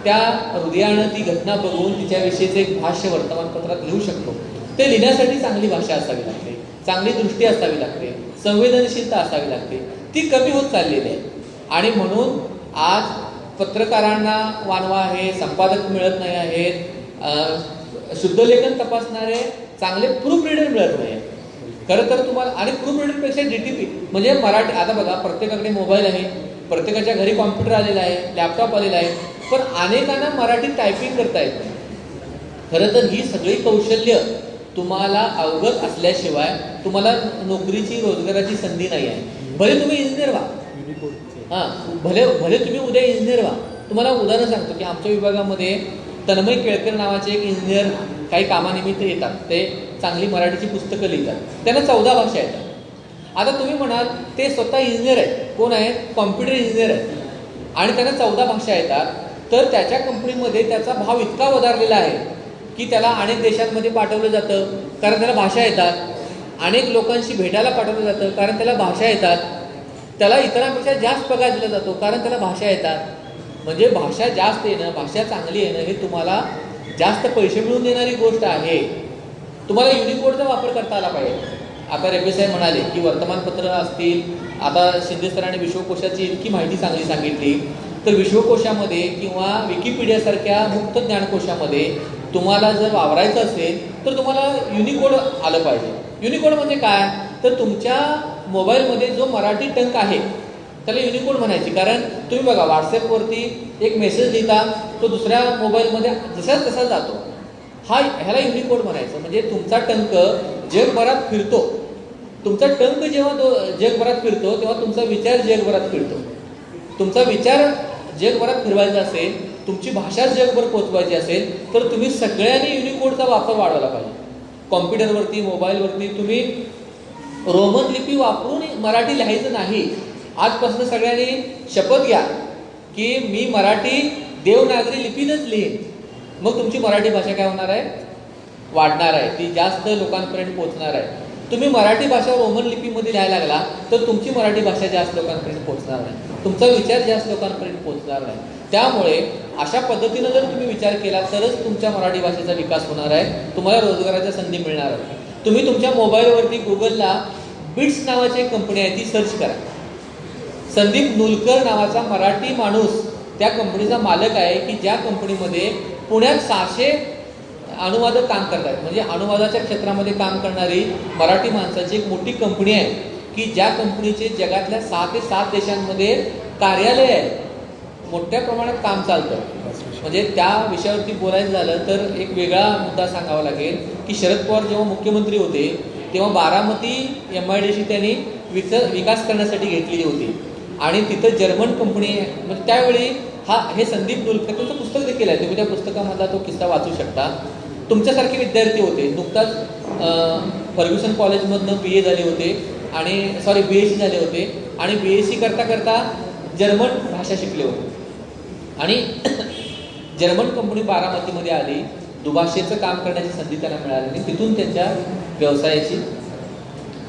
त्या हृदयानं ती घटना बघून तिच्याविषयीचं एक भाष्य वर्तमानपत्रात लिहू शकतो. ते लिहिण्यासाठी चांगली भाषा असावी लागते, चांगली दृष्टी असावी लागते, संवेदनशीलता असावी लागते. ती कमी होत चाललेली आहे. आणि म्हणून आज पत्रकारांना वानवा आहे, संपादक मिळत नाही आहेत, शुद्ध लेखन तपासणारे चांगले प्रूफ रीडर मिळत नाही. खरं तर तुम्हाला, आणि प्रूफ रीडरपेक्षा DTP म्हणजे मराठी, आता बघा प्रत्येकाकडे मोबाईल आहे, प्रत्येकाच्या घरी कॉम्प्युटर आलेला आहे, लॅपटॉप आलेला आहे, पण अनेकांना मराठी टायपिंग करता येत नाही. खरं तर ही सगळी कौशल्य तुम्हाला अवगत असल्याशिवाय तुम्हाला नोकरीची, रोजगाराची संधी नाही आहे. भले तुम्ही इंजिनियर व्हा, भले तुम्ही उद्या इंजिनियर व्हा, तुम्हाला उदाहरण सांगतो की आमच्या विभागामध्ये तन्मय केळकर नावाचे एक इंजिनियर काही कामानिमित्त येतात. ते चांगली मराठीची पुस्तकं लिहितात. त्यांना 14 भाषा येतात. आता तुम्ही म्हणाल ते स्वतः इंजिनियर आहेत. कोण आहेत? कॉम्प्युटर इंजिनियर आहेत आणि त्यांना 14 भाषा येतात. तर त्याच्या कंपनीमध्ये त्याचा भाव इतका वधारलेला आहे की त्याला अनेक देशांमध्ये पाठवलं जातं कारण त्याला भाषा येतात. अनेक लोकांशी भेटायला पाठवलं जातं कारण त्याला भाषा येतात. त्याला इतरांपेक्षा जास्त पगार दिला जातो कारण त्याला भाषा येतात. म्हणजे भाषा जास्त येणं, भाषा चांगली येणं हे तुम्हाला जास्त पैसे मिळवून देणारी गोष्ट आहे. तुम्हाला युनिकोडचा वापर करता आला पाहिजे. आता रेबे साहेब म्हणाले की वर्तमानपत्र असतील, आता शिंदे सरांनी विश्वकोशाची इतकी माहिती चांगली सांगितली, तर विश्वकोशामध्ये किंवा विकिपीडियासारख्या मुक्त ज्ञानकोशामध्ये तुम्हाला जर वावरायचं असेल तर तुम्हाला युनिकोड आलं पाहिजे. युनिकोड म्हणजे काय? तर तुमच्या मोबाईलमध्ये जो मराठी टंक आहे त्याला युनिकोड म्हणायची. कारण तुम्ही बघा व्हॉट्सॲपवरती एक मेसेज लिहिता, तो दुसऱ्या मोबाईलमध्ये जसाच तसा जातो. ह्याला युनिकोड म्हणायचं. म्हणजे तुमचा टंक जगभरात फिरतो. तुमचा टंक जेव्हा जगभरात फिरतो तेव्हा तुमचा विचार जगभरात फिरतो. तुमचा विचार जगभरात फिरवायचा असेल, तुमची भाषा जगभर पोचवायची असेल तर तुम्ही सगळ्यांनी युनिकोडचा वापर वाढवला पाहिजे. कॉम्प्युटरवरती, मोबाईलवरती तुम्ही रोमन लिपी वापरून मराठी लिहायचं नाही. आजपासून सगळ्यांनी शपथ घ्या की मी मराठी देवनागरी लिपीनच लिहीन. मग तुमची मराठी भाषा काय होणार आहे? वाढणार आहे. ती जास्त लोकांपर्यंत पोहोचणार आहे. तुम्ही मराठी भाषा रोमन लिपीमध्ये लिहायला लागला तर तुमची मराठी भाषा जास्त लोकांपर्यंत पोहोचणार नाही. तुमचा विचार जास्त लोकांपर्यंत पोहोचणार नाही. त्यामुळे अशा पद्धतीनं जर तुम्ही विचार केला तरच तुमच्या मराठी भाषेचा विकास होणार आहे. तुम्हाला रोजगाराच्या संधी मिळणार आहे. तुम्ही तुमच्या मोबाईलवरती गुगलला बिट्स नावाची एक कंपनी आहे ती सर्च करा. संदीप नुलकर नावाचा मराठी माणूस त्या कंपनीचा मालक आहे की ज्या कंपनीमध्ये पुण्यात 600 अनुवादक काम करतात. म्हणजे अनुवादाच्या क्षेत्रामध्ये काम करणारी मराठी माणसाची एक मोठी कंपनी आहे की ज्या कंपनीचे जगातल्या 6 ते 7 देशांमध्ये कार्यालय आहे. मोठ्या प्रमाणात काम चालतं. म्हणजे त्या विषयावरती बोलायचं झालं तर एक वेगळा मुद्दा सांगावा लागेल की शरद पवार जेव्हा मुख्यमंत्री होते तेव्हा बारामती MIDC त्यांनी विकास करण्यासाठी घेतलेली होती आणि तिथं जर्मन कंपनी म्हणजे त्यावेळी हे संदीप नुलकर तुमचं पुस्तक देखील आहे. तुम्ही त्या पुस्तकामधला तो किस्सा वाचू शकता. तुमच्यासारखे विद्यार्थी होते. नुकताच फर्ग्युसन कॉलेजमधनं BA झाले होते आणि BSc झाले होते आणि BSc करता करता जर्मन भाषा शिकले होते आणि जर्मन कंपनी बारामतीमध्ये आली. दुभाषेचं काम करण्याची संधी त्यांना मिळाली आणि तिथून त्यांच्या व्यवसायाची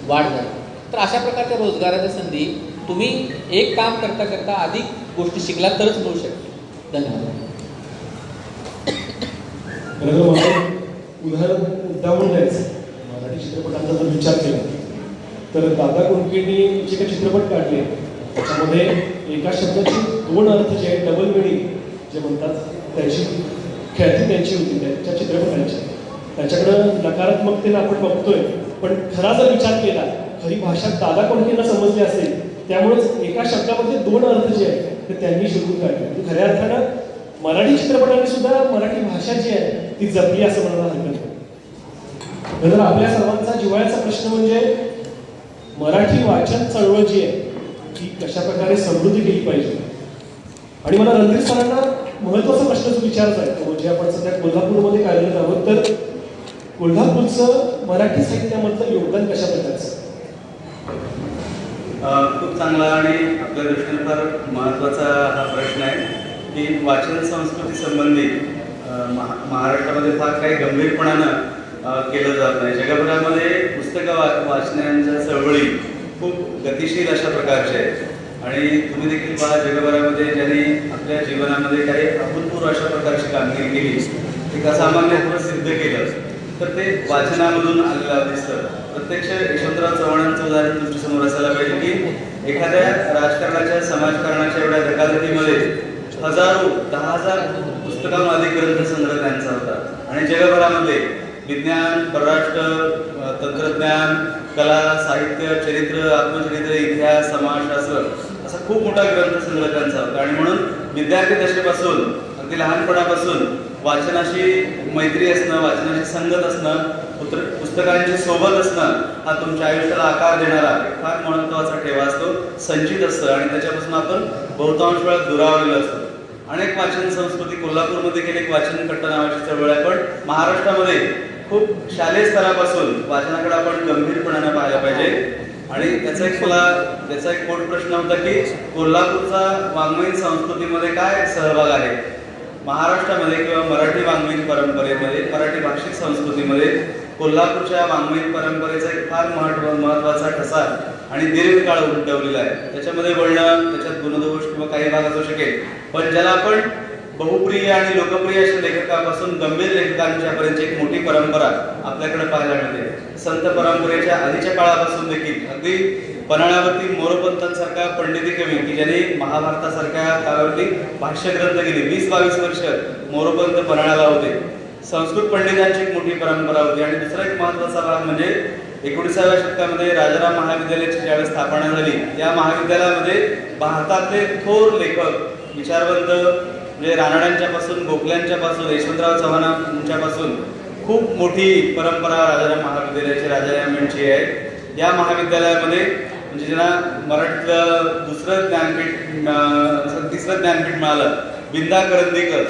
वाढ झाली. तर अशा प्रकारच्या रोजगाराच्या संधी तुम्ही एक काम करता करता अधिक गोष्टी शिकला तरच मिळू शकते. धन्यवाद. उदाहरण मुद्दामून द्यायचं मराठी चित्रपटांचा जर विचार केला तर दादा कोंडकेंनी जे काही चित्रपट काढले त्याच्यामध्ये एका शब्दाची 2 अर्थ जे आहेत डबल मिनिंग जे म्हणतात त्याची ख्याती त्यांची होती त्यांच्या चित्रपटांची. त्याच्याकडं नकारात्मकतेनं आपण बघतोय पण खरा जर विचार केला खरी भाषा दादा कोंडकेंना समजली असेल त्यामुळेच एका शब्दामध्ये 2 अर्थ जे आहेत ते त्यांनी शोधून काढले. खऱ्या अर्थानं मराठी चित्रपटांनी सुद्धा मराठी भाषा जी आहे ती जपली असं म्हणायला हरकत नाही. तर आपल्या सर्वांचा जिव्हाळ्याचा प्रश्न म्हणजे मराठी वाचन चळवळ जी आहे ती कशा प्रकारे समृद्धी केली पाहिजे. आणि मला रणधीर सरांना महत्वाचा प्रश्न जो विचारायचा आहे तो म्हणजे आपण सध्या कोल्हापूरमध्ये कार्यरत आहोत तर कोल्हापूरचं मराठी साहित्यामधलं योगदान कशा प्रकारचं? खूप चांगला आणि आपल्या दृष्टीने फार महत्त्वाचा हा प्रश्न आहे की वाचन संस्कृती संबंधी महाराष्ट्रामध्ये फार काही गंभीरपणानं केलं जात नाही. जगभरामध्ये पुस्तकं वाचण्याच्या चळवळी खूप गतिशील अशा प्रकारच्या आहेत आणि तुम्ही देखील पहा जगभरामध्ये ज्यांनी आपल्या जीवनामध्ये काही अभूतपूर्व अशा प्रकारची कामगिरी केली, एक असामान्यत्व सिद्ध केलं तर ते वाचनामधून आलेलं दिसतं. प्रत्यक्ष यशवंतराव चव्हाणांचं उदाहरण तुमच्यासमोर असायला पाहिजे की एखाद्या राजकारणाच्या समाजकारणाच्या एवढ्या धकाधकीमध्ये 10,000 पुस्तकांहून अधिक ग्रंथसंग्रह त्यांचा होता आणि जगभरामध्ये विज्ञान, परराष्ट्र, तंत्रज्ञान, कला, साहित्य, चरित्र, आत्मचरित्र, इतिहास, समाजशास्त्र असा खूप मोठा ग्रंथसंग्रह त्यांचा होता. आणि म्हणून विद्यार्थी दशेपासून अगदी लहानपणापासून वाचनाशी मैत्री असणं, वाचनाशी संगत असणं, पुस्तकांची सोबत असणं हा तुमच्या आयुष्याला आकार देणारा फार महत्त्वाचा ठेवा असतो. संचित असतं आणि त्याच्यापासून आपण बहुतांश वेळा दुरावलेलं असतो. अनेक वाचन संस्कृती, कोल्हापूरमध्ये देखील एक वाचन कट्टा नावाची चळवळ आहे, पण महाराष्ट्रामध्ये खूप शालेय स्तरापासून वाचनाकडे आपण गंभीरपणाने पाहायला पाहिजे. आणि त्याचा एक पोट प्रश्न होता की कोल्हापूरचा वाङ्मयीन संस्कृतीमध्ये काय सहभाग आहे. महाराष्ट्रामध्ये किंवा मराठी वाङ्मयीन परंपरेमध्ये, मराठी भाषिक संस्कृतीमध्ये कोल्हापूरच्या वाङ्मयीन परंपरेचा एक फार महत्त्वाचा ठसा आणि दीर्घकाळ उमटवलेला आहे. त्याच्यामध्ये वर्णन, त्याच्यात गुणदोष किंवा काही भाग असू शकेल, पण ज्याला आपण बहुप्रिय आणि लोकप्रिय अशा लेखकापासून गंभीर लेखकांच्यापर्यंत एक मोठी परंपरा आपल्याकडे पाहायला मिळते. संत परंपरेच्या आधीच्या काळापासून देखील अगदी पन्हाळ्यावरती मोरोपंतांसारखा पंडिती कवी की ज्यांनी महाभारतासारख्या काळावरती भाष्यग्रंथ गेले, 20-22 वर्ष मोरोपंत पन्हाळ्याला होते. संस्कृत पंडितांची एक मोठी परंपरा होती. आणि दुसरा एक महत्त्वाचा भाग म्हणजे 19व्या शतकामध्ये राजाराम महाविद्यालयाची ज्यावेळेस स्थापना झाली, या महाविद्यालयामध्ये भारतातले थोर लेखक, विचारवंत म्हणजे रानड्यांच्या पासून, गोखल्यांच्या पासून, यशवंतराव चव्हाणांच्यापासून खूप मोठी परंपरा राजाराम महाविद्यालयाची, राजाराम यांची आहे. या महाविद्यालयामध्ये म्हणजे ज्यांना मराठीतलं तिसरं ज्ञानपीठ मिळालं, विंदा करंदीकर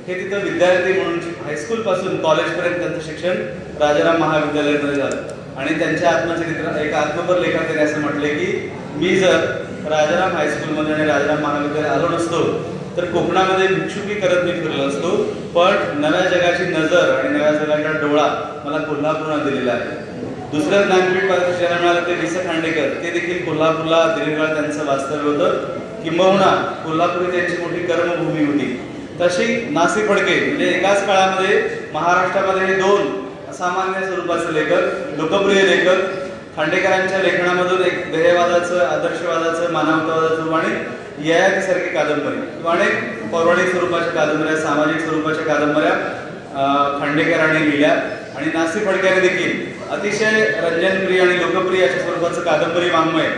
हे तिथं विद्यार्थी म्हणून हायस्कूलपासून कॉलेजपर्यंत त्यांचं शिक्षण राजाराम महाविद्यालयामध्ये झालं. आणि त्यांच्या आत्मचरित्र एका आत्मपर लेखात त्यांनी असं म्हटले की मी जर राजाराम हायस्कूलमध्ये आणि राजाराम महाविद्यालय आलो नसतो तर कोकणामध्ये भिक्षुकी करत मी फिरलो असतो, पण नव्या जगाची नजर आणि नव्या जगाचा डोळा मला कोल्हापूरला दिलेला आहे. दुसरं ज्ञानपीठ ज्याला मिळालं ते वि. स. खांडेकर, ते देखील कोल्हापूरला दीर्घकाळ त्यांचं वास्तव्य होतं. किंबहुना कोल्हापूर ही त्यांची मोठी कर्मभूमी होती. तशी नासी फडके म्हणजे एकाच काळामध्ये महाराष्ट्रामध्ये हे दोन असामान्य स्वरूपाचे लेखक, लोकप्रिय लेखक. खांडेकरांच्या लेखनामधून एक ध्येयवादाचं, आदर्शवादाचं, मानवतावादाचं आणि ययातीसारखी कादंबरी किंवा अनेक पौराणिक स्वरूपाच्या कादंबऱ्या, सामाजिक स्वरूपाच्या कादंबऱ्या खांडेकरांनी लिहिल्या. आणि नासी फडक्याने देखील अतिशय रंजनप्रिय आणि लोकप्रिय अशा स्वरूपाचं कादंबरी वाङ्मय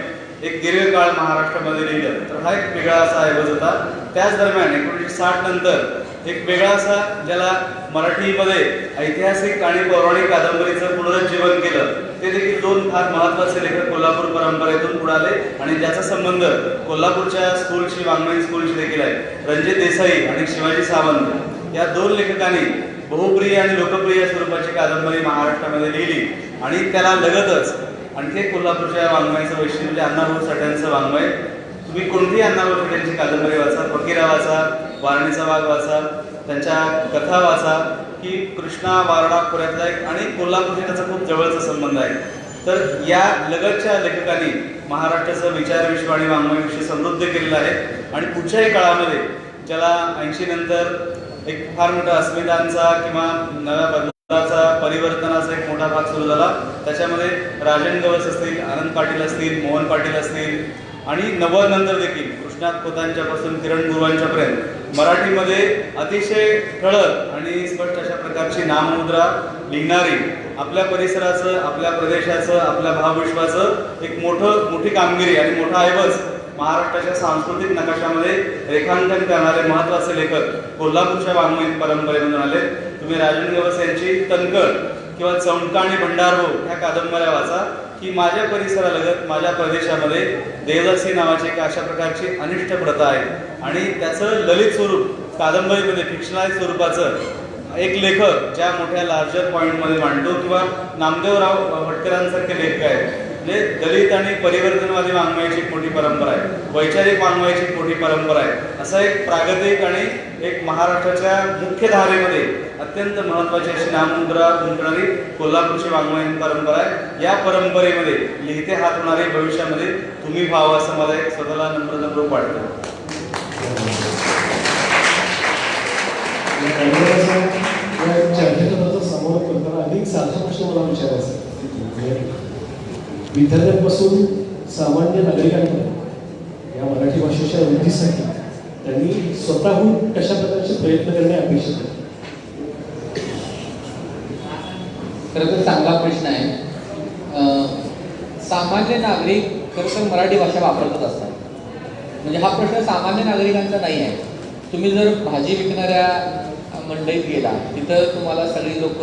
एक दीर्घकाळ महाराष्ट्रामध्ये लिहिलं. तर हा एक वेगळा असा ऐवज होता. त्याच दरम्यान 1960 नंतर एक वेगळा असा, ज्याला मराठीमध्ये ऐतिहासिक आणि पौराणिक कादंबरीचं पुनरुज्जीवन केलं, ते देखील दोन फार महत्त्वाचे लेखक कोल्हापूर परंपरेतून पुढे आले आणि ज्याचा संबंध कोल्हापूरच्या स्कूलशी, वाङ्मयीन स्कूलशी देखील आहे. रणजित देसाई आणि शिवाजी सावंत या दोन लेखकांनी बहुप्रिय आणि लोकप्रिय स्वरूपाची कादंबरी महाराष्ट्रामध्ये लिहिली. आणि त्याला लगतच आणखी एक कोल्हापूरच्या वाङ्मयाचं वैशिष्ट्य म्हणजे अण्णाभाऊ साठ्यांचं वाङ्मय. तुम्ही कोणतीही अण्णाभाऊ साठ्यांची कादंबरी वाचा, फकीरा वाचा, वारणीचा वाघ वाचा, त्यांच्या कथा वाचा, की कृष्णा वारणा खोऱ्यातला एक आणि कोल्हापूरशी त्याचा खूप जवळचा संबंध आहे. तर या लगतच्या लेखकांनी महाराष्ट्राचं विचार विश्व आणि वाङ्मय विश्व समृद्ध केलेलं आहे. आणि पुढच्याही काळामध्ये ज्याला 80 नंतर एक फार मोठा अस्मितांचा किंवा नव्या बदलाचा, परिवर्तनाचा एक मोठा भाग सुरू झाला. त्याच्यामध्ये राजन गवस असतील, आनंद पाटील असतील, मोहन पाटील असतील आणि 90 नंतर देखील कृष्णात खोतांच्यापासून किरण गुरुवांच्यापर्यंत मराठीमध्ये अतिशय ठळक आणि स्पष्ट अशा प्रकारची नाममुद्रा लिहिणारी, आपल्या परिसराचं, आपल्या प्रदेशाचं, आपल्या भावविश्वाचं एक मोठी कामगिरी आणि मोठा ऐवज महाराष्ट्राच्या सांस्कृतिक नकाशामध्ये रेखांकन करणारे महत्त्वाचे लेखक कोल्हापूरच्या वाङ्मयीन परंपरेमधून आले. तुम्ही राजन गवस यांची तनकड किंवा चौंडका आणि भंडारभो ह्या कादंबऱ्या वाचा, की माझ्या परिसरालगत, माझ्या प्रदेशामध्ये देवदासी नावाची एक अशा प्रकारची अनिष्ट प्रथा आहे. आणि त्याचं ललित स्वरूप कादंबरीमध्ये फिक्शनलाइज स्वरूपाचं एक लेखक ज्या मोठ्या लार्जर पॉईंटमध्ये मांडतो, किंवा नामदेवराव भटकरांसारखे लेखक आहेत. म्हणजे दलित आणि परिवर्तनवादी वाङ्मयाची एक मोठी परंपरा आहे, वैचारिक वाङ्मयाची एक मोठी परंपरा आहे. असं एक प्रागतिक आणि एक महाराष्ट्राच्या मुख्य धारेमध्ये अत्यंत महत्त्वाची अशी नाममुद्रा गुंतणारी कोल्हापूरची वाङ्मयीन परंपरा आहे. या परंपरेमध्ये लिहिते हात होणारे भविष्यामध्ये तुम्ही व्हावं असं मला एक स्वतःला नम्रतापूर्वक वाटतं. चर्चेचा समोर करताना अधिक साधा प्रश्न मला विचारायचा, विद्यार्थ्यांपासून सामान्य नागरिकांपर्यंत या मराठी भाषेच्या वृद्धीसाठी त्यांनी स्वतःहून कशा प्रकारचे प्रयत्न करणे अपेक्षित आहे? खरं तर चांगला प्रश्न आहे. सामान्य नागरिक खरं तर मराठी भाषा वापरतच असतात. म्हणजे हा प्रश्न सामान्य नागरिकांचा नाही आहे. तुम्ही जर भाजी विकणाऱ्या मंडईत गेला, तिथं तुम्हाला सगळी लोक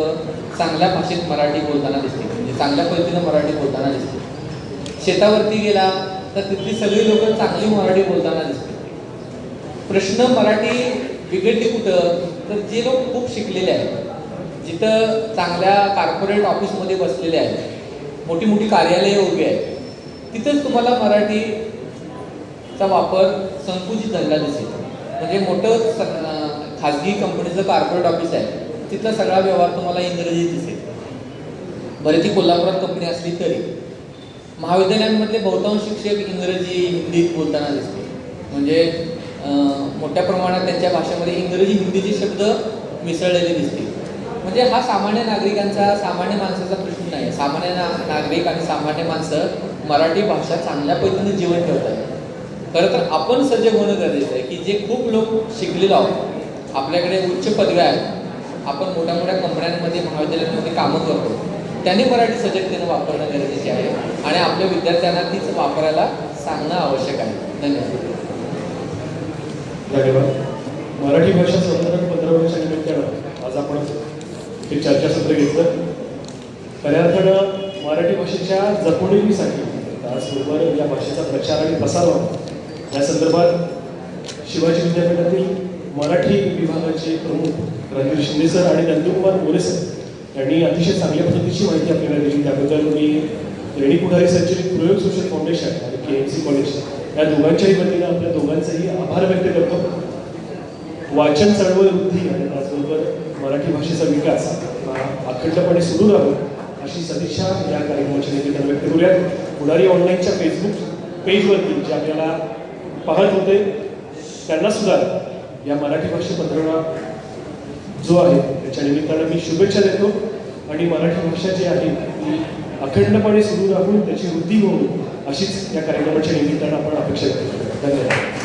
चांगल्या भाषेत मराठी बोलताना दिसतील, म्हणजे चांगल्या पद्धतीनं मराठी बोलताना दिसतील. शेतावरती गेला तर तिथली सगळी लोक चांगली मराठी बोलताना दिसतील. प्रश्न मराठी बिघडली कुठं, तर जे लोक खूप शिकलेले आहेत, जिथं चांगल्या कॉर्पोरेट ऑफिसमध्ये बसलेले आहेत, मोठी मोठी कार्यालये उभी आहेत, तिथंच तुम्हाला मराठीचा वापर संकुचित झालेला दिसेल. म्हणजे मोठं खाजगी कंपनीचं कॉर्पोरेट ऑफिस आहे, तिथला सगळा व्यवहार तुम्हाला इंग्रजीत दिसेल. बरे ती कोल्हापुरात कंपनी असली तरी महाविद्यालयांमधले बहुतांश शिक्षक इंग्रजी हिंदीत बोलताना दिसते. म्हणजे मोठ्या प्रमाणात त्यांच्या भाषेमध्ये इंग्रजी हिंदीचे शब्द मिसळलेले दिसतील. म्हणजे हा सामान्य नागरिकांचा, सामान्य माणसाचा प्रश्न नाही. सामान्य नागरिक आणि सामान्य माणसं मराठी भाषा चांगल्या पद्धतीने जीवन ठेवतात. खरं तर आपण सजग होणं गरजेचं आहे की जे खूप लोक शिकलेलो आहोत, आपल्याकडे उच्च पदव्या आहेत, आपण मोठ्या मोठ्या कंपन्यांमध्ये महाविद्यालयांमध्ये कामं करतो, त्यांनी मराठी सजगतेनं वापरणं गरजेचे आहे आणि आपल्या विद्यार्थ्यांना तीच वापरायला सांगणं आवश्यक आहे. धन्यवाद. धन्यवाद. मराठी भाषा संवर्धन 15 वर्षाच्या निमित्तानं आज आपण हे चर्चासत्र घेतलं. खऱ्या अर्थानं मराठी भाषेच्या जपणुकीसाठी त्याचबरोबर या भाषेचा प्रचार आणि प्रसार व्हावा या संदर्भात शिवाजी विद्यापीठातील मराठी विभागाचे प्रमुख रणवीर शिंदे सर आणि नंदकुमार मोरे सर यांनी अतिशय चांगल्या पद्धतीची माहिती आपल्याला दिली. त्याबद्दल मी रेडी पुढारी संचलित प्रयोग सोशल फाउंडेशन आणि KMC कॉलेज या दोघांच्याही वतीनं आपल्या दोघांचेही आभार व्यक्त करतो. वाचन चळवळ वृद्धी आणि त्याचबरोबर मराठी भाषेचा विकास हा अखंडपणे सुरू राहू अशी सदिच्छा या कार्यक्रमाच्या निमित्तानं व्यक्त करूयात. पुढारी ऑनलाईनच्या फेसबुक पेजवरती जे आपल्याला पाहत होते त्यांना सुद्धा या मराठी भाषा पंधरवडा जो आहे त्याच्या निमित्तानं मी शुभेच्छा देतो आणि मराठी भाषा जी आहे ती अखंडपणे सुरू राहून त्याची वृद्धी होऊन अशीच या कार्यक्रमाच्या निमित्तानं आपण अपेक्षा करतो. धन्यवाद.